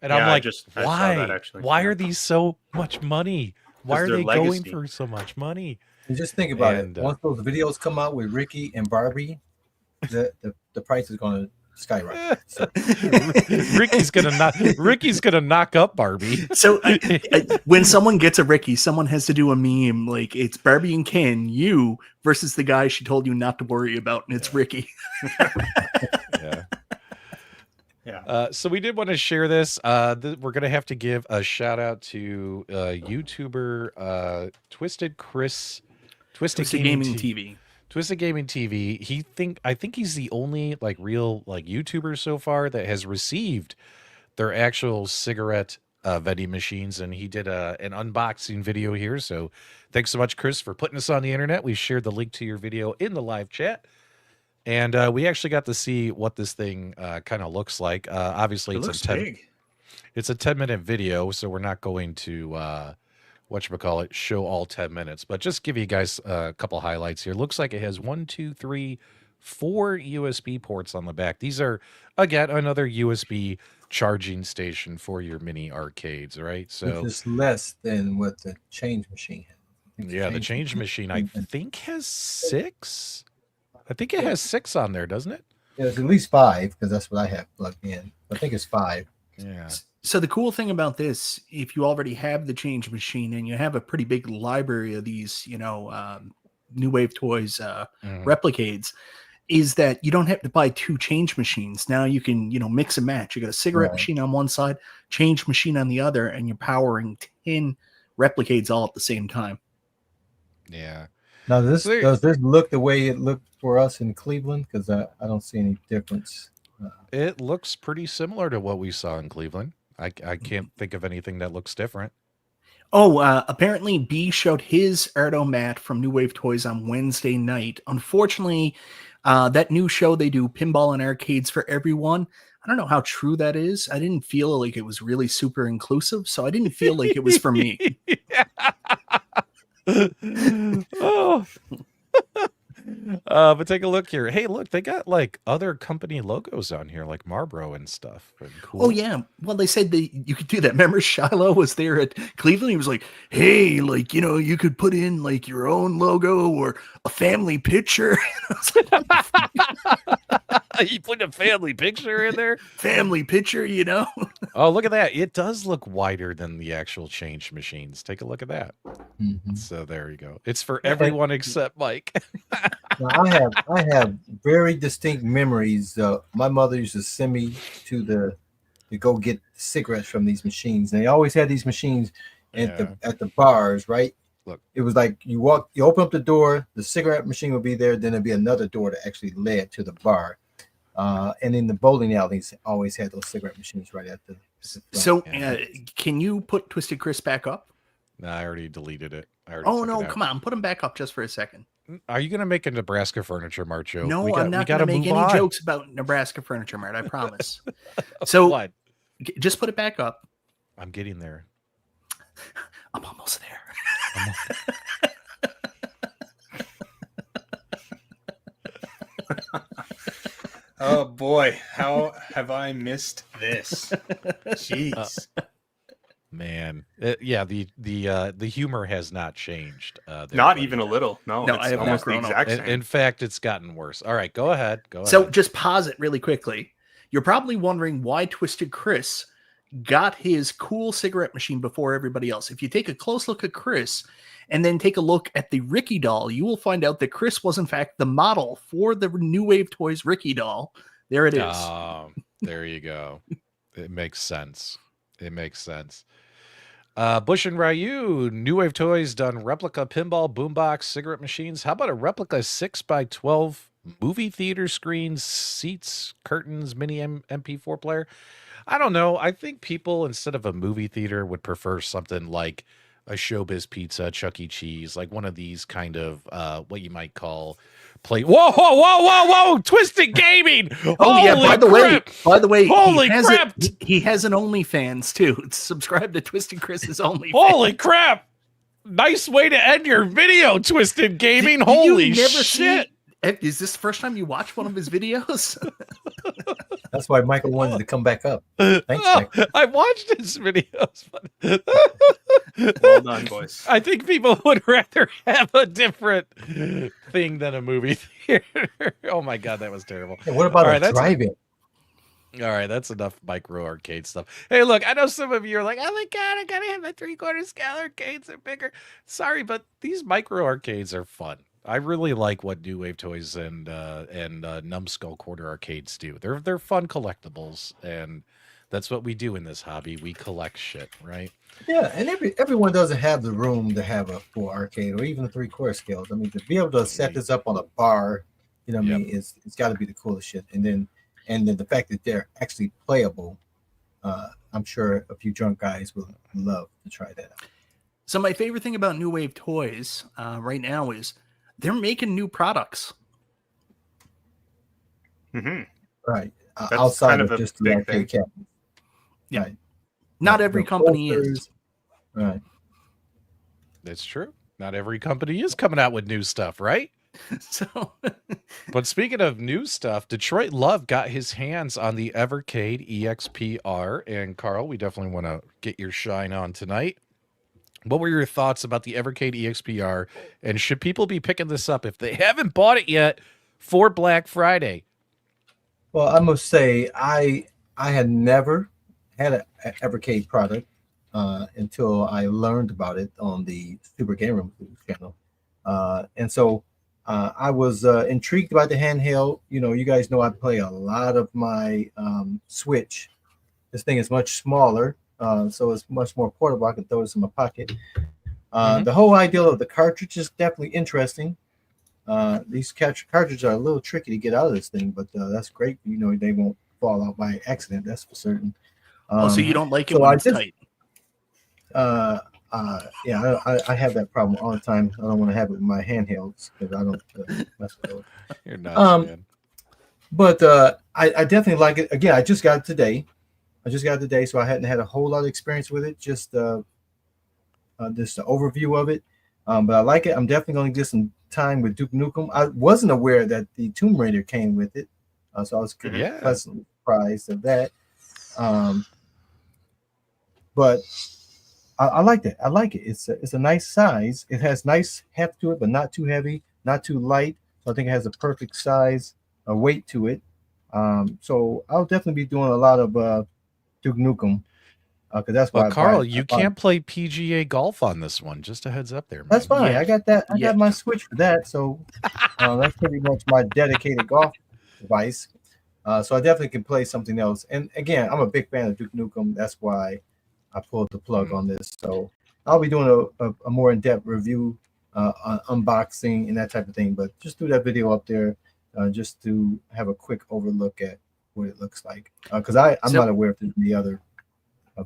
And I'm like, why? Why are these so much money? Why are they going for so much money? And just think about it. Once those videos come out with Ricky and Barbie, the price is going to skyrocket. So. Ricky's gonna knock up Barbie. So when someone gets a Ricky, someone has to do a meme like it's Barbie and Ken, you versus the guy she told you not to worry about, and it's Ricky. Yeah. Yeah. So we did want to share this. We're going to have to give a shout out to YouTuber Twisted Gaming TV. Twisted Gaming TV. I think he's the only like real like YouTuber so far that has received their actual cigarette vending machines, and he did an unboxing video here. So thanks so much, Chris, for putting us on the internet. We shared the link to your video in the live chat. And we actually got to see what this thing kind of looks like. Obviously, it's a 10-minute video, so we're not going to show all 10 minutes. But just give you guys a couple highlights here. Looks like it has 4 USB ports on the back. These are, again, another USB charging station for your mini arcades, right? So it's less than what the change machine has. Yeah, the change machine, I think, has 6. I think it has 6 on there, doesn't it? Yeah, it's at least 5 because that's what I have plugged in. I think it's 5. Yeah. So the cool thing about this, if you already have the change machine and you have a pretty big library of these, New Wave Toys replicades, is that you don't have to buy 2 change machines. Now you can, mix and match. You got a cigarette machine on one side, change machine on the other, and you're powering 10 replicades all at the same time. Yeah. Now, So there- does this look the way it looked for us in Cleveland? Because I don't see any difference. It looks pretty similar to what we saw in Cleveland. I can't think of anything that looks different. Oh, apparently B showed his Artomat from New Wave Toys on Wednesday night. Unfortunately, that new show they do, Pinball and Arcades for Everyone. I don't know how true that is. I didn't feel like it was really super inclusive, so I didn't feel like it was for me. Oh. But take a look here. Hey, look, they got like other company logos on here, like Marlboro and stuff. Pretty cool. Oh yeah, well they said that you could do that. Remember, Shiloh was there at Cleveland. He was like, "Hey, like you could put in like your own logo or a family picture." You put a family picture in there. Family picture, Oh, look at that! It does look wider than the actual change machines. Take a look at that. Mhm. So there you go. It's for everyone except Mike. Now, I have very distinct memories. My mother used to send me to go get cigarettes from these machines. And they always had these machines at the bars, right? Look. It was like you open up the door, the cigarette machine would be there, then there'd be another door that actually led to the bar. And in the bowling alleys, always had those cigarette machines right at the. So, can you put Twisted Chris back up? No, I already deleted it. Oh no, come on, put him back up just for a second. Are you going to make a Nebraska Furniture Mart joke? No, I'm not going to make any jokes about Nebraska Furniture Mart. I promise. So what? Just put it back up. I'm getting there. I'm almost there. Oh boy, how have I missed this? Jeez. Man, the humor has not changed. Not even a little. No, No, it's I have almost the not grown up. exact same. In fact, it's gotten worse. All right, go ahead. So just pause it really quickly. You're probably wondering why Twisted Chris got his cool cigarette machine before everybody else. If you take a close look at Chris and then take a look at the Ricky doll, you will find out that Chris was in fact the model for the New Wave Toys Ricky doll. There it is. There you go. It makes sense. It makes sense. Bush and Ryu, New Wave Toys done replica pinball, boombox, cigarette machines. How about a replica 6x12 movie theater screens, seats, curtains, mini MP4 player? I don't know. I think people, instead of a movie theater, would prefer something like a Showbiz Pizza, Chuck E. Cheese, like one of these kind of what you might call play. Whoa! Twisted Gaming. Oh yeah. By the way, holy crap! He has an OnlyFans too. Subscribe to Twisted Chris's OnlyFans. Holy crap! Nice way to end your video, Twisted Gaming. Holy shit! Is this the first time you watch one of his videos? That's why Michael wanted to come back up. Thanks, Michael. I watched his videos. Well done, boys. I think people would rather have a different thing than a movie theater. Oh my god, that was terrible. Hey, what about a drive-in? All right, that's enough micro arcade stuff. Hey, look, I know some of you are like, oh my god, I gotta have a 3/4 scale arcades. They're bigger. Sorry, but these micro arcades are fun. I really like what New Wave Toys and NUMSKULL quarter arcades do. They're fun collectibles, and that's what we do in this hobby. We collect shit, right? Yeah, and everyone doesn't have the room to have a full arcade or even a 3/4 scales. I mean, to be able to set this up on a bar, you know what I mean, it's got to be the coolest shit. And then the fact that they're actually playable, I'm sure a few drunk guys will love to try that out. So my favorite thing about New Wave Toys right now is they're making new products. Mm-hmm. Right. That's outside kind of of a just the big arcade thing. cabinet. Yeah. Right. Not every company is. Right. That's true. Not every company is coming out with new stuff, right? So, but speaking of new stuff, Detroit Love got his hands on the Evercade EXP-R. And Carl, we definitely want to get your shine on tonight. What were your thoughts about the Evercade EXP-R? And should people be picking this up if they haven't bought it yet for Black Friday? Well, I must say, I had never had an Evercade product until I learned about it on the Super Game Room channel. And so I was intrigued by the handheld. You know, you guys know I play a lot of my Switch. This thing is much smaller, so it's much more portable. I can throw this in my pocket. The whole idea of the cartridge is definitely interesting. These cartridges are a little tricky to get out of this thing, but that's great. You know, they won't fall out by accident. That's for certain. So you don't like it so when I it's just- tight. Yeah, I have that problem all the time. I don't want to have it with my handhelds because I don't mess with those. You're nuts, man. But I definitely like it. Again, I just got it today. So I hadn't had a whole lot of experience with it. Just the overview of it. But I like it. I'm definitely going to get some time with Duke Nukem. I wasn't aware that the Tomb Raider came with it, so I was pleasantly surprised of that. But I like that. I like it. It's a nice size. It has nice heft to it, but not too heavy, not too light. So I think it has a perfect size, a weight to it. So I'll definitely be doing a lot of Duke Nukem. Because that's why. Well, Carl, you can't play PGA golf on this one. Just a heads up there, man. That's fine. Yeah. I got that. I got my Switch for that. So that's pretty much my dedicated golf device. So I definitely can play something else. And again, I'm a big fan of Duke Nukem. That's why I pulled the plug on this. So I'll be doing a more in-depth review, unboxing, and that type of thing. But just do that video up there just to have a quick overlook at what it looks like. Because I'm not aware if there's any other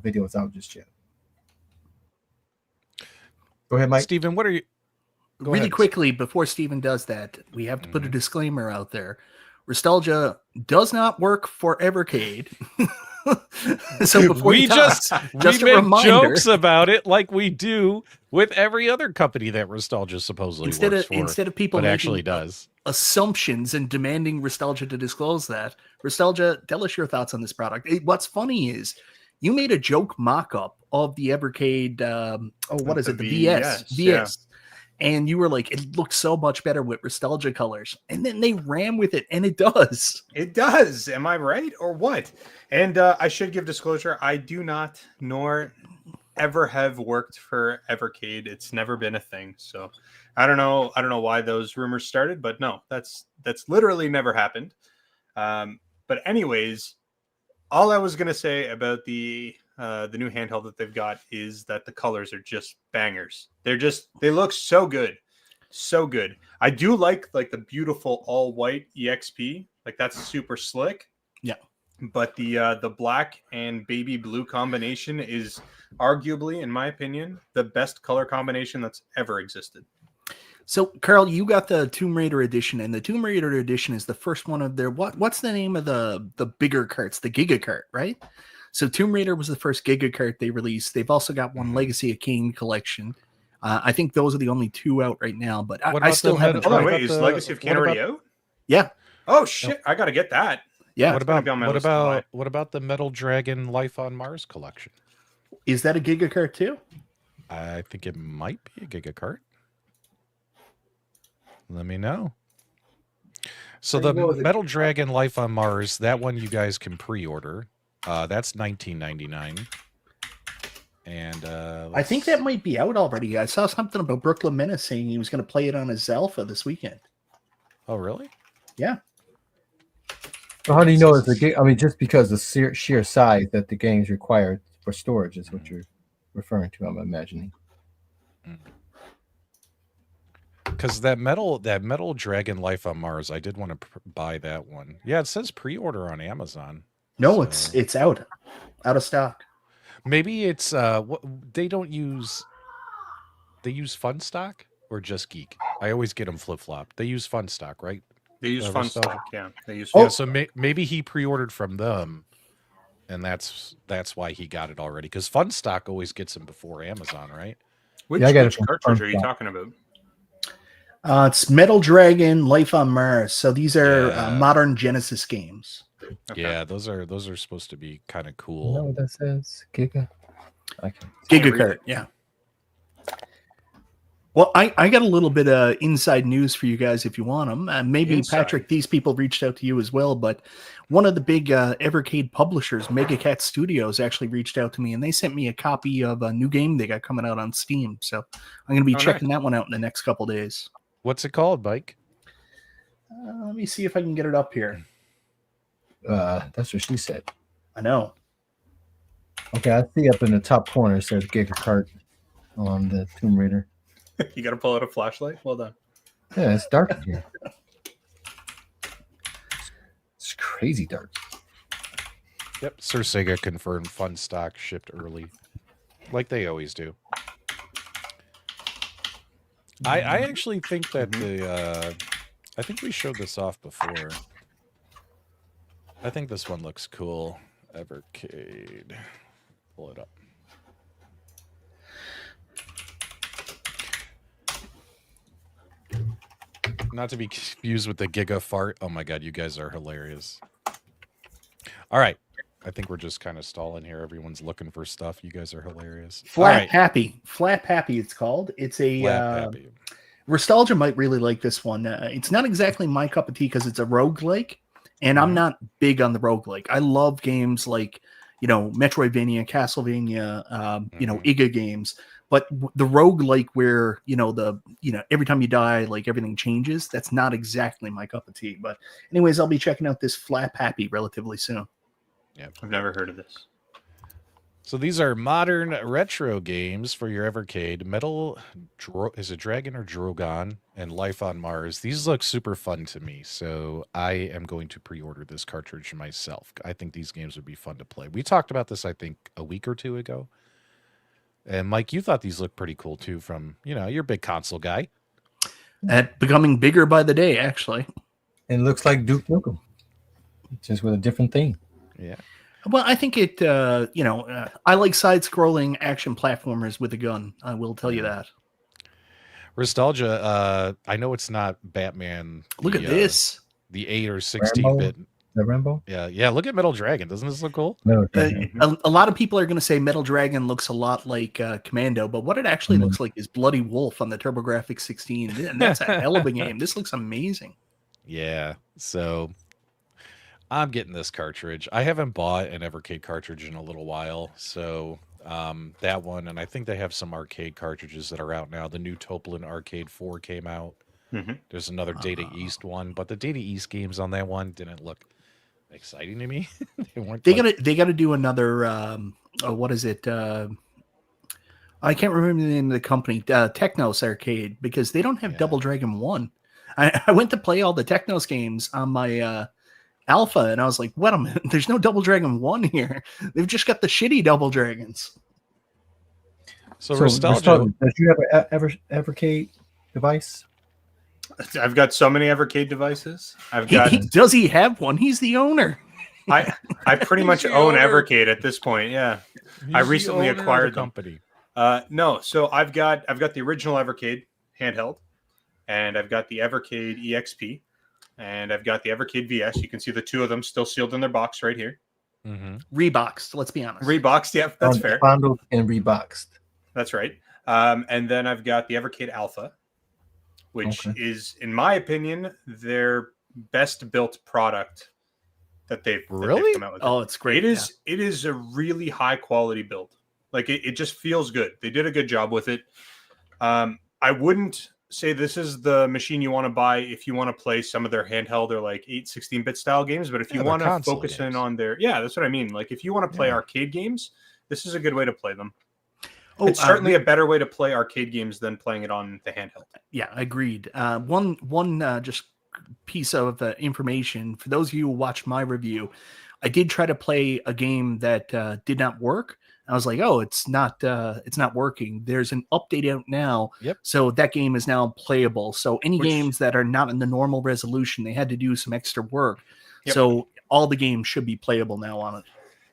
videos out just yet. Go ahead, Mike. Steven, what are you? Really quickly, before Steven does that, we have to put a disclaimer out there. Restalgia does not work for Evercade. So before we you talk, just a make reminder, jokes about it like we do with every other company that Restalgia supposedly works for. Instead of people but making actually does assumptions and demanding Restalgia to disclose that, Restalgia, tell us your thoughts on this product. What's funny is you made a joke mock-up of the Evercade. What is it? The VS. Yeah. And you were like, it looks so much better with Restalgia colors. And then they ran with it, and it does. It does. Am I right or what? And I should give disclosure. I do not, nor ever have worked for Evercade. It's never been a thing. So I don't know why those rumors started, but no, that's literally never happened. But anyways, all I was gonna say about the new handheld that they've got is that the colors are just bangers. They look so good. So good. I do like the beautiful all white EXP. Like that's super slick. Yeah. But the black and baby blue combination is arguably, in my opinion, the best color combination that's ever existed. So, Carl, you got the Tomb Raider edition, and the Tomb Raider edition is the first one of their what's the name of the bigger carts, the Giga Cart, right? So Tomb Raider was the first Giga Cart they released. They've also got one Legacy of Kain collection. I think those are the only two out right now, but I still haven't tried. Oh, wait, is Legacy of Kain already out? Yeah. Oh shit, I gotta get that. Yeah. What about the Metal Dragon Life on Mars collection? Is that a Giga Cart too? I think it might be a Giga Cart. Let me know. So the Metal Dragon Life on Mars, that one you guys can pre-order. That's $19.99. And I think that might be out already. I saw something about Brooklyn Menace saying he was going to play it on his Alpha this weekend. Oh, really? Yeah. So how do you know it's a game? I mean, just because the sheer size that the game's required for storage is what you're referring to, I'm imagining. Because that metal Dragon Life on Mars, I did want to buy that one. Yeah, it says pre-order on Amazon. No, it's out of stock. Maybe it's they use Fun Stock or Just Geek. I always get them flip flop. They use Fun Stock, right? They use Fun Stock. Yeah, they use. Yeah, so maybe he pre-ordered from them, and that's why he got it already. Because Fun Stock always gets them before Amazon, right? Which cartridge are you talking about? It's Metal Dragon Life on Mars. So these are modern Genesis games. Okay. Yeah, those are supposed to be kind of cool. You know what that says? Giga? Giga Cart, yeah. Well, I got a little bit of inside news for you guys if you want them. Maybe, Patrick, these people reached out to you as well, but one of the big Evercade publishers, Megacat Studios, actually reached out to me, and they sent me a copy of a new game they got coming out on Steam. So I'm going to be checking that one out in the next couple days. What's it called, Mike? Let me see if I can get it up here. That's what she said. I know. Okay, I see up in the top corner it says Giga Cart. on the Tomb Raider. You got to pull out a flashlight. Well done. Yeah, it's dark in here. It's crazy dark. Yep, Sir Sega confirmed fun stock shipped early, like they always do. I actually think that I think we showed this off before. I think this one looks cool. Evercade. Pull it up. Not to be confused with the Giga Fart. Oh my god, you guys are hilarious. All right. I think we're just kind of stalling here. Everyone's looking for stuff. You guys are hilarious. Flap Happy. Flap Happy, it's called. It's a Happy. Restalgia might really like this one. It's not exactly my cup of tea because it's a roguelike, and I'm not big on the roguelike. I love games like, Metroidvania, Castlevania, Iga games. But the roguelike where, every time you die, like everything changes, that's not exactly my cup of tea. But anyways, I'll be checking out this Flap Happy relatively soon. Yeah, I've never heard of this. So these are modern retro games for your Evercade. Is it Dragon or Drogon? And Life on Mars. These look super fun to me, so I am going to pre-order this cartridge myself. I think these games would be fun to play. We talked about this, I think, a week or two ago. And Mike, you thought these looked pretty cool too from, you're a big console guy. And becoming bigger by the day, actually. It looks like Duke Nukem, just with a different thing. Yeah. Well, I think it, I like side-scrolling action platformers with a gun. I will tell you that. Restalgia, I know it's not Batman. Look at this. The 8 or 16-bit. The Rambo? Yeah. Look at Metal Dragon. Doesn't this look cool? A lot of people are going to say Metal Dragon looks a lot like Commando, but what it actually looks like is Bloody Wolf on the TurboGrafx 16. And that's a hell of a game. This looks amazing. Yeah. So I'm getting this cartridge. I haven't bought an Evercade cartridge in a little while. So that one, and I think they have some arcade cartridges that are out now. The new Toplin Arcade 4 came out. There's another Data East one, but the Data East games on that one didn't look exciting to me. They gotta do another what is it? I can't remember the name of the company, Technos Arcade, because they don't have Double Dragon 1. I went to play all the Technos games on my Alpha, and I was like, wait a minute, there's no Double Dragon 1 here. They've just got the shitty Double Dragons. So Restalgia, does you have an Evercade device? I've got so many Evercade devices. Does he have one? He's the owner. I pretty much own Evercade at this point. Yeah, I recently acquired the company. No, so I've got the original Evercade handheld, and I've got the Evercade EXP, and I've got the Evercade VS. You can see the two of them still sealed in their box right here. Reboxed. Let's be honest. Reboxed. Yeah, that's fair. Bundled and reboxed. That's right. And then I've got the Evercade Alpha, which is, in my opinion, their best built product that they've come out with. Oh, it's great. It is a really high quality build. Like it just feels good. They did a good job with it. I wouldn't say this is the machine you want to buy if you want to play some of their handheld or like 16-bit style games. But if you want to focus in on that's what I mean. Like if you want to play arcade games, this is a good way to play them. Oh, it's certainly a better way to play arcade games than playing it on the handheld. Yeah, agreed. One just piece of information for those of you who watched my review. I did try to play a game that did not work. I was like, oh, it's not working. There's an update out now. Yep. So that game is now playable. So any games that are not in the normal resolution, they had to do some extra work. Yep. So all the games should be playable now on it.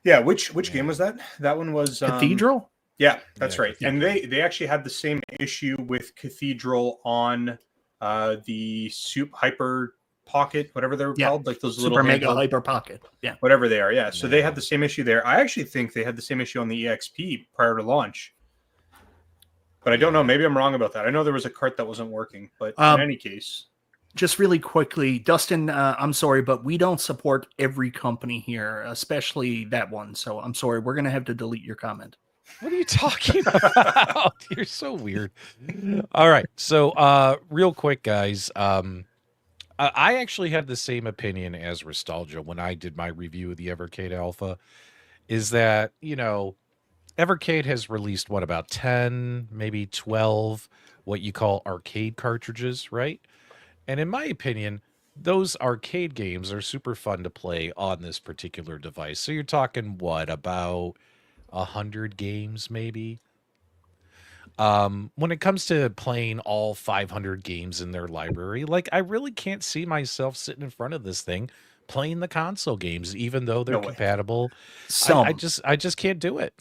Yeah. Which game was that? That one was Cathedral. Yeah, that's right. And they actually had the same issue with Cathedral on the Hyper Pocket, whatever they're called, like those Super Mega Hyper Pocket. Yeah, whatever they are. Yeah, so they had the same issue there. I actually think they had the same issue on the EXP prior to launch, but I don't know. Maybe I'm wrong about that. I know there was a cart that wasn't working, but in any case, just really quickly, Dustin, I'm sorry, but we don't support every company here, especially that one. So I'm sorry, we're gonna have to delete your comment. What are you talking about? You're so weird. All right. So real quick, guys. I actually had the same opinion as Restalgia when I did my review of the Evercade Alpha. Is that, Evercade has released what, about 10, maybe 12 what you call arcade cartridges, right? And in my opinion, those arcade games are super fun to play on this particular device. So you're talking what, about 100 games maybe? When it comes to playing all 500 games in their library, like I really can't see myself sitting in front of this thing playing the console games, even though they're No way. compatible. Some. I just can't do it.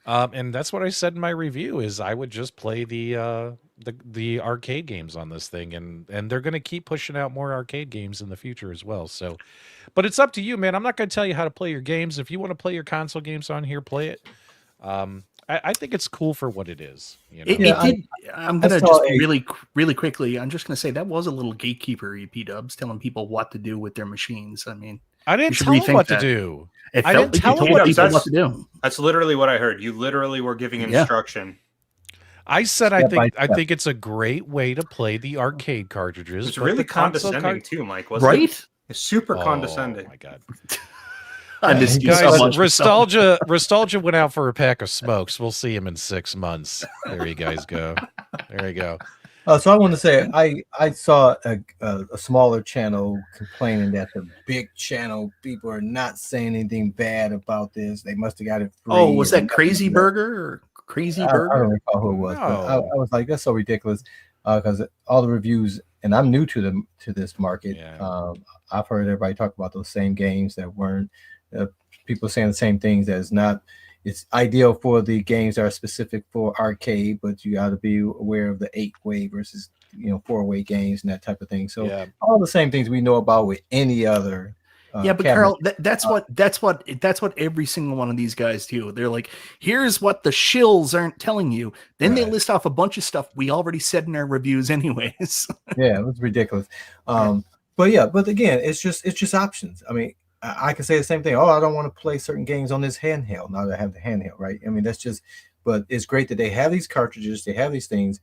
And that's what I said in my review is I would just play the arcade games on this thing, and they're going to keep pushing out more arcade games in the future as well. So, but it's up to you, man. I'm not going to tell you how to play your games. If you want to play your console games on here, play it. I think it's cool for what it is. You know? It Yeah, did. I'm I gonna saw just a- really quickly. I'm just gonna say that was a little gatekeeper EP Dubs telling people what to do with their machines. I mean, I didn't should tell him rethink what that. to do. it I felt didn't like you tell him told what- people what that's- to do. That's literally what I heard. You literally were giving Yeah. instruction. I said Step by I step. think it's a great way to play the arcade cartridges. It's but really the console condescending too, Mike. Wasn't Right? it? It's super Oh condescending. my god, I missed you guys! so much. Restalgia went out for a pack of smokes. We'll see him in 6 months. There you guys go. There you go. So I want to say I saw a smaller channel complaining that the big channel people are not saying anything bad about this. They must have got it free. Oh, was or that Crazy nothing. Burger or Crazy I Burger? don't recall who it was, but I No. was like, that's so ridiculous because all the reviews, and I'm new to this market. Yeah. I've heard everybody talk about those same games that weren't people saying the same things. That it's ideal for the games that are specific for arcade, but you got to be aware of the 8-way versus 4-way games and that type of thing. So Yeah. all the same things we know about with any other. Yeah, but cabinet. Carl, that's what every single one of these guys do. They're like, here's what the shills aren't telling you. Then they Right. list off a bunch of stuff we already said in our reviews, anyways. Yeah, it was ridiculous. But again, it's just options. I mean, I can say the same thing. Oh, I don't want to play certain games on this handheld. Now that I have the handheld, right? I mean, but it's great that they have these cartridges, they have these things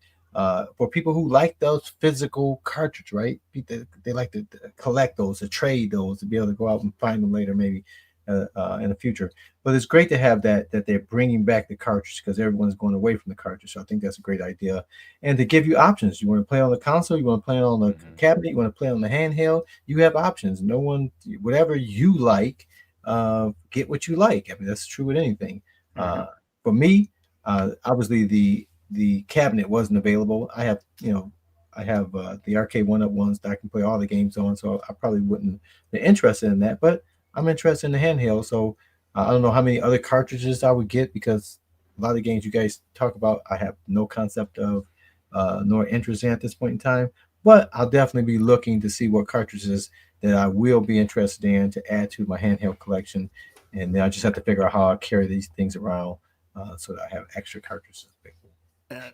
for people who like those physical cartridge, right? They like to collect those, to trade those, to be able to go out and find them later, maybe in the future. But it's great to have that they're bringing back the cartridge because everyone's going away from the cartridge. So I think that's a great idea. And to give you options, you want to play on the console, you want to play on the cabinet, you want to play on the handheld, you have options. No one, whatever you like, get what you like. I mean, that's true with anything. For me, obviously the cabinet wasn't available. I have the arcade 1-up ones that I can play all the games on, so I probably wouldn't be interested in that. But I'm interested in the handheld, so I don't know how many other cartridges I would get because a lot of the games you guys talk about, I have no concept of nor interest in at this point in time. But I'll definitely be looking to see what cartridges that I will be interested in to add to my handheld collection, and then I just have to figure out how I carry these things around so that I have extra cartridges.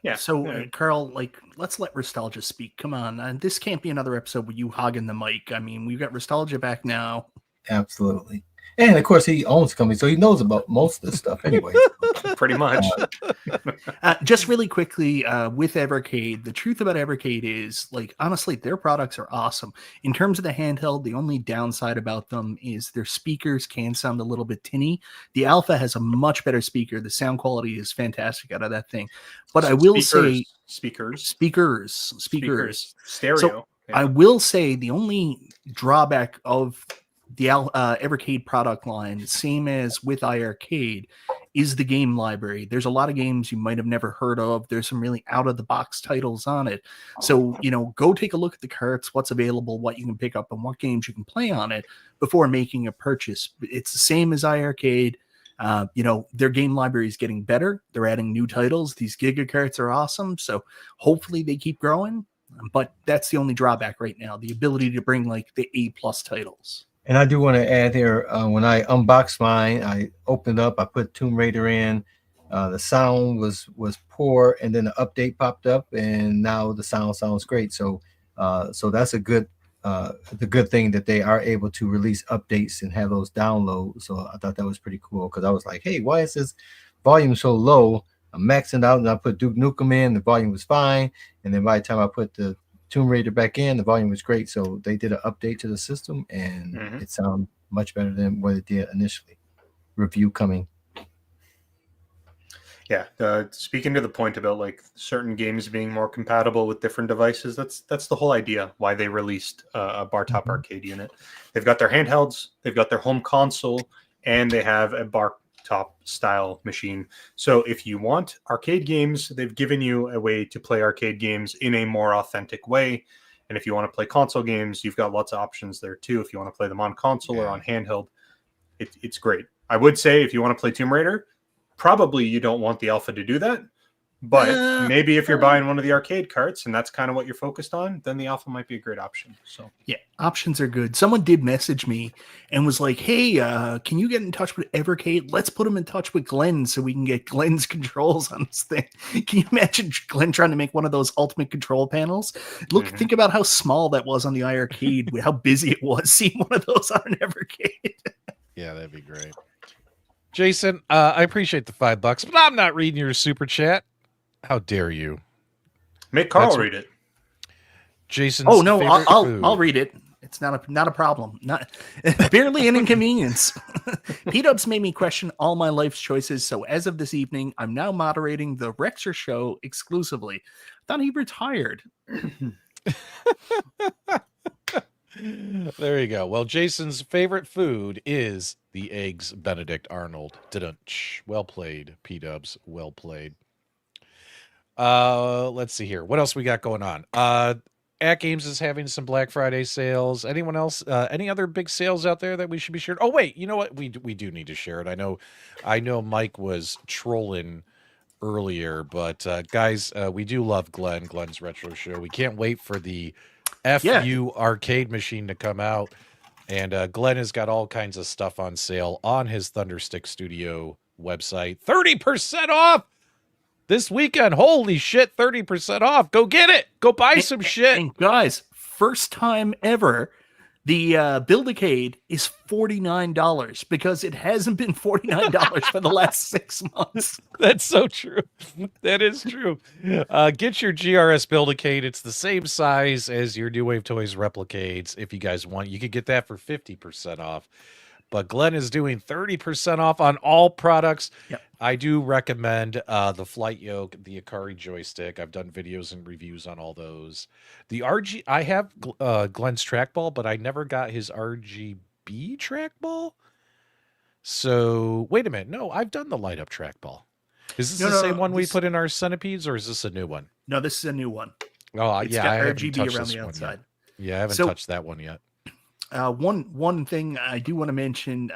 Yeah. So, Carl, let's let Restalgia speak. Come on. This can't be another episode with you hogging the mic. I mean, we've got Restalgia back now. Absolutely. And of course, he owns the company, so he knows about most of this stuff anyway. Pretty much. Just really quickly, with Evercade, the truth about Evercade is, honestly, their products are awesome. In terms of the handheld, the only downside about them is their speakers can sound a little bit tinny. The Alpha has a much better speaker. The sound quality is fantastic out of that thing. But I will say... Speakers. So Stereo. Yeah. I will say the only drawback of the Evercade product line, same as with iArcade, is the game library. There's a lot of games you might have never heard of. There's some really out-of-the-box titles on it. So, go take a look at the carts, what's available, what you can pick up, and what games you can play on it before making a purchase. It's the same as iArcade. Their game library is getting better. They're adding new titles. These Giga carts are awesome. So hopefully they keep growing. But that's the only drawback right now, the ability to bring the A+ titles. And I do want to add here, when I unboxed mine, I opened up, I put Tomb Raider in. The sound was poor, and then the update popped up, and now the sound sounds great. So that's the good thing that they are able to release updates and have those downloads. So I thought that was pretty cool because I was like, hey, why is this volume so low? I'm maxing out, and I put Duke Nukem in, the volume was fine, and then by the time I put the Tomb Raider back in, the volume was great. So they did an update to the system, and it sounded much better than what it did initially. Review coming. Yeah, speaking to the point about like certain games being more compatible with different devices, that's the whole idea why they released a bar top arcade unit. They've got their handhelds, they've got their home console, and they have a bar top style machine. So if you want arcade games, they've given you a way to play arcade games in a more authentic way. And if you want to play console games, you've got lots of options there too. If you want to play them on console or on handheld, it's great. I would say if you want to play Tomb Raider, probably you don't want the alpha to do that. But maybe if you're buying one of the arcade carts and that's kind of what you're focused on, then the alpha might be a great option. So yeah, options are good. Someone did message me and was like, hey, can you get in touch with Evercade? Let's put him in touch with Glenn so we can get Glenn's controls on this thing. Can you imagine Glenn trying to make one of those ultimate control panels? Look, think about how small that was on the iArcade, how busy it was seeing one of those on an Evercade. Yeah, that'd be great. Jason, I appreciate the $5, but I'm not reading your super chat. How dare you? Make Carl read it. Jason's oh no, favorite I'll read it. It's not a problem. Not barely an inconvenience. P-Dubs made me question all my life's choices, so as of this evening, I'm now moderating the Rexer show exclusively. I thought he retired. There you go. Well, Jason's favorite food is the Eggs Benedict Arnold. Didn't. Well played, P-Dubs. Well played. Let's see here. What else we got going on? AtGames is having some Black Friday sales. Anyone else? Any other big sales out there that we should be sharing? Oh wait, you know what? We do need to share it. I know Mike was trolling earlier, but guys, we do love Glenn's Retro Show. We can't wait for the FU arcade machine to come out, and Glenn has got all kinds of stuff on sale on his Thunderstick Studio website. 30% off this weekend. Holy shit, 30% off. Go get it. Go buy some shit. And guys, first time ever, the Build-A-Cade is $49 because it hasn't been $49 for the last 6 months. That's so true. That is true. Get your GRS Build-A-Cade. It's the same size as your New Wave Toys Replicades. If you guys want, you could get that for 50% off. But Glenn is doing 30% off on all products. Yep. I do recommend the Flight Yoke, the Akari joystick. I've done videos and reviews on all those. The RG, I have Glenn's trackball, but I never got his RGB trackball. So wait a minute. No, I've done the light up trackball. Is this the same one we put in our centipedes, or is this a new one? No, this is a new one. Oh, it's yeah, got I haven't RGB touched around this the one outside. yet. Yeah, I haven't touched that one yet. One thing I do want to mention,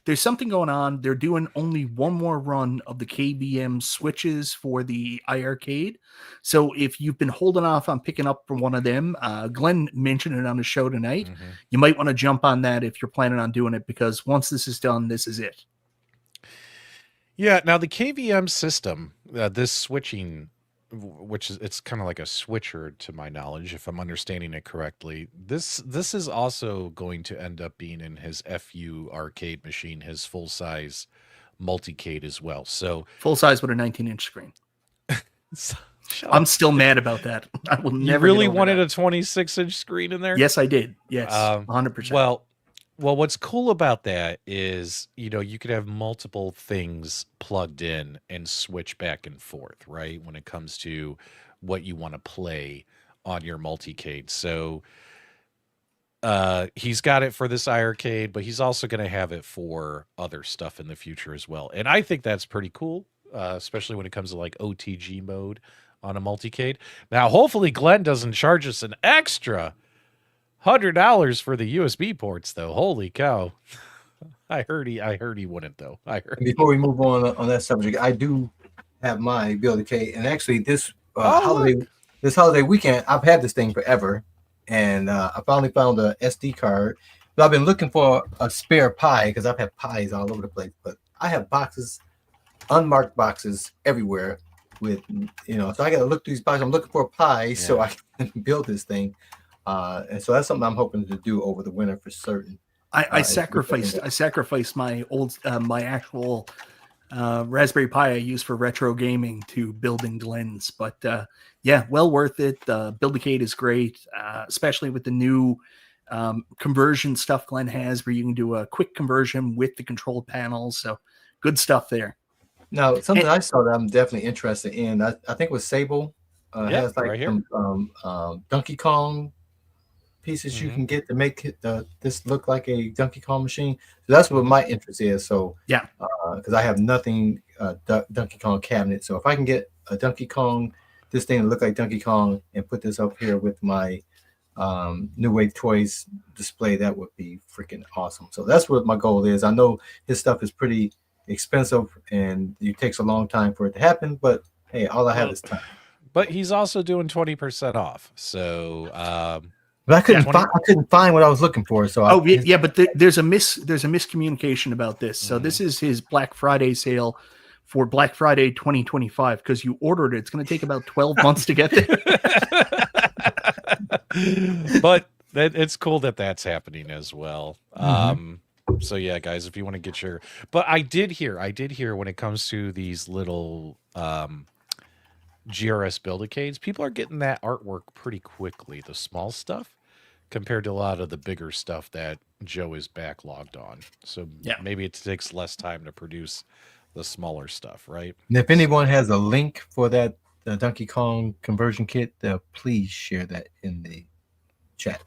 there's something going on. They're doing only one more run of the KVM switches for the iArcade. So if you've been holding off on picking up for one of them, Glenn mentioned it on the show tonight. Mm-hmm. You might want to jump on that if you're planning on doing it, because once this is done, this is it. Yeah. Now the KVM system, this switching, which is, it's kind of like a switcher to my knowledge, if I'm understanding it correctly. This is also going to end up being in his FU arcade machine, his full size multicade as well. So full size with a 19-inch screen. I'm still mad about that. I will never. You really wanted a 26-inch screen in there? Yes, I did. Yes, 100%. Well, what's cool about that is, you know, you could have multiple things plugged in and switch back and forth, right? When it comes to what you want to play on your multicade. So he's got it for this iArcade, but he's also going to have it for other stuff in the future as well. And I think that's pretty cool, especially when it comes to like OTG mode on a multicade. Now, hopefully Glenn doesn't charge us an extra $100 for the USB ports, though. Holy cow! I heard he wouldn't, though. Before we move on that subject, I do have my Build-A-Cade, and actually this holiday weekend, I've had this thing forever, and I finally found a SD card. But I've been looking for a spare pie because I've had pies all over the place, but I have boxes, unmarked boxes everywhere. With so I got to look through these boxes. I'm looking for a pie so I can build this thing. And so that's something I'm hoping to do over the winter for certain. I sacrificed my old my actual Raspberry Pi I use for retro gaming to building Glenn's, but well worth it. Build-A-Cade is great, especially with the new conversion stuff Glenn has, where you can do a quick conversion with the control panels. So good stuff there. Now, something I saw that I'm definitely interested in. I think it was Sable. Yeah, Has like right here. some Donkey Kong pieces you Mhm. can get to make it, this look like a Donkey Kong machine. So that's what Mhm. my interest is. So Yeah. because I have nothing Donkey Kong cabinet. So if I can get a Donkey Kong, this thing to look like Donkey Kong, and put this up here with my New Wave Toys display, that would be freaking awesome. So that's what my goal is. I know his stuff is pretty expensive and it takes a long time for it to happen, but hey, all I have is time. But he's also doing 20% off. So But I couldn't 20 I couldn't find what I was looking for. So Yeah, but there's a miscommunication about this. So this is his Black Friday sale for Black Friday 2025 because you ordered it. It's going to take about 12 months to get there. But it's cool that that's happening as well. So yeah, guys, if you want to get your, but I did hear when it comes to these little GRS Build-A-Cades, people are getting that artwork pretty quickly, the small stuff, compared to a lot of the bigger stuff that Joe is backlogged on. So Yeah. maybe it takes less time to produce the smaller stuff, right? And if anyone has a link for that Donkey Kong conversion kit, please share that in the chat.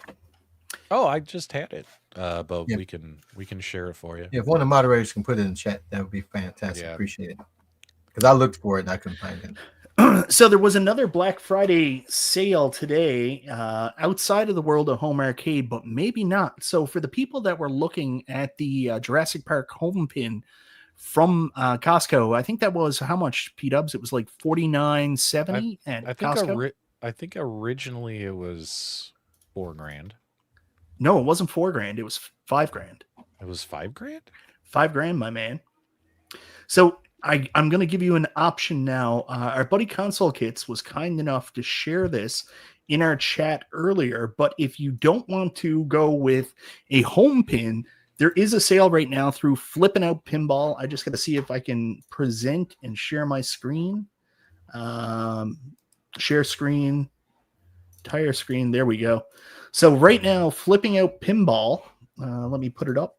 Oh, I just had it, but Yeah. we can share it for you. Yeah, if one of the moderators can put it in the chat, that would be fantastic. Yeah. Appreciate it. Because I looked for it and I couldn't find it. So there was another Black Friday sale today outside of the world of home arcade, but maybe not. So for the people that were looking at the Jurassic Park home pin from Costco, I think that was how much, P-Dubs? It was like $49.70 at Costco. I think originally it was $4,000. No, it wasn't $4,000. It was $5,000. It was $5,000. $5,000, my man. So I'm going to give you an option now. Our buddy Console Kits was kind enough to share this in our chat earlier. But if you don't want to go with a home pin, there is a sale right now through Flipping Out Pinball. I just got to see if I can present and share my screen. Share screen, entire screen. There we go. So right now, Flipping Out Pinball. Let me put it up.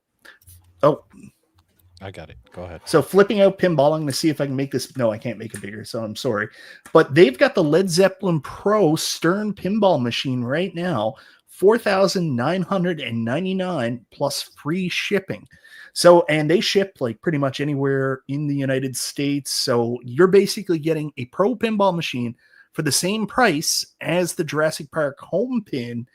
Oh, I got it. Go ahead. so Flipping Out Pinball, I'm going to see if I can make this. No, I can't make it bigger, so I'm sorry. But they've got the Led Zeppelin Pro Stern Pinball machine right now, $4,999 plus free shipping. So, and they ship like pretty much anywhere in the United States. So you're basically getting a Pro Pinball machine for the same price as the Jurassic Park home pin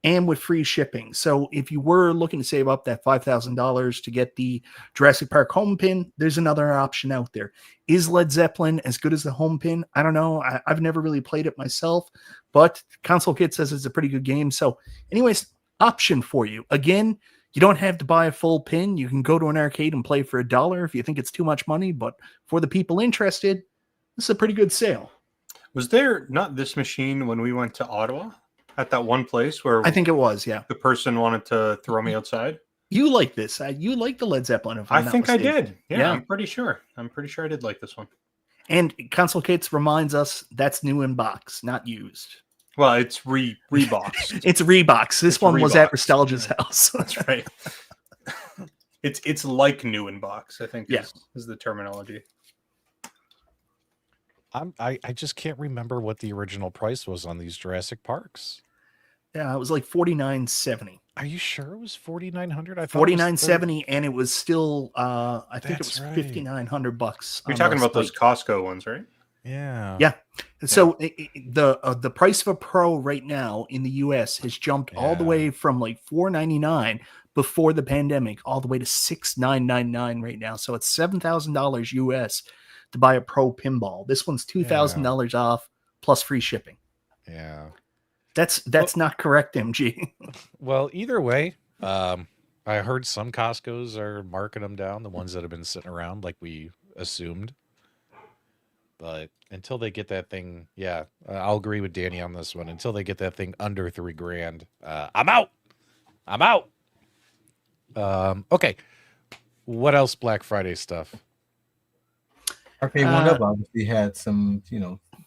and with free shipping. So if you were looking to save up that $5,000 to get the Jurassic Park home pin, there's another option out there. Is Led Zeppelin as good as the home pin? I don't know. I've never really played it myself, but Console Kit says it's a pretty good game. So anyways, option for you. Again, you don't have to buy a full pin. You can go to an arcade and play for $1 if you think it's too much money, but for the people interested, this is a pretty good sale. Was there not this machine when we went to Ottawa at that one place where I think it was, yeah. the person wanted to throw me outside? You like this. You like the Led Zeppelin. If I'm I not think I mistaken. did. Yeah, I'm pretty sure. I'm pretty sure I did like this one. And Console Kits reminds us that's new in box, not used. Well, it's reboxed. It's Reeboks. This It's one was at Reeboks. Restalgia's house. That's right. It's like new in box, I think Yeah. is the terminology. I just can't remember what the original price was on these Jurassic Parks. Yeah, it was like $49.70. Are you sure it was $4,900? I thought $49.70, and it was still I think it That's was right. $5,900. You're talking about those Costco ones, right? Yeah. Yeah. So the price of a Pro right now in the US has jumped all the Yeah. way from like $499 before the pandemic all the way to $6,999 right now. So it's $7,000 US to buy a Pro pinball. This one's $2,000 off plus free shipping. Yeah. That's not correct, MG. Well, either way, I heard some Costco's are marking them down, the ones that have been sitting around like we assumed. But until they get that thing, yeah, I'll agree with Danny on this one. Until they get that thing under $3,000, I'm out. I'm out. Okay. What else Black Friday stuff? Arcade One Up obviously had some,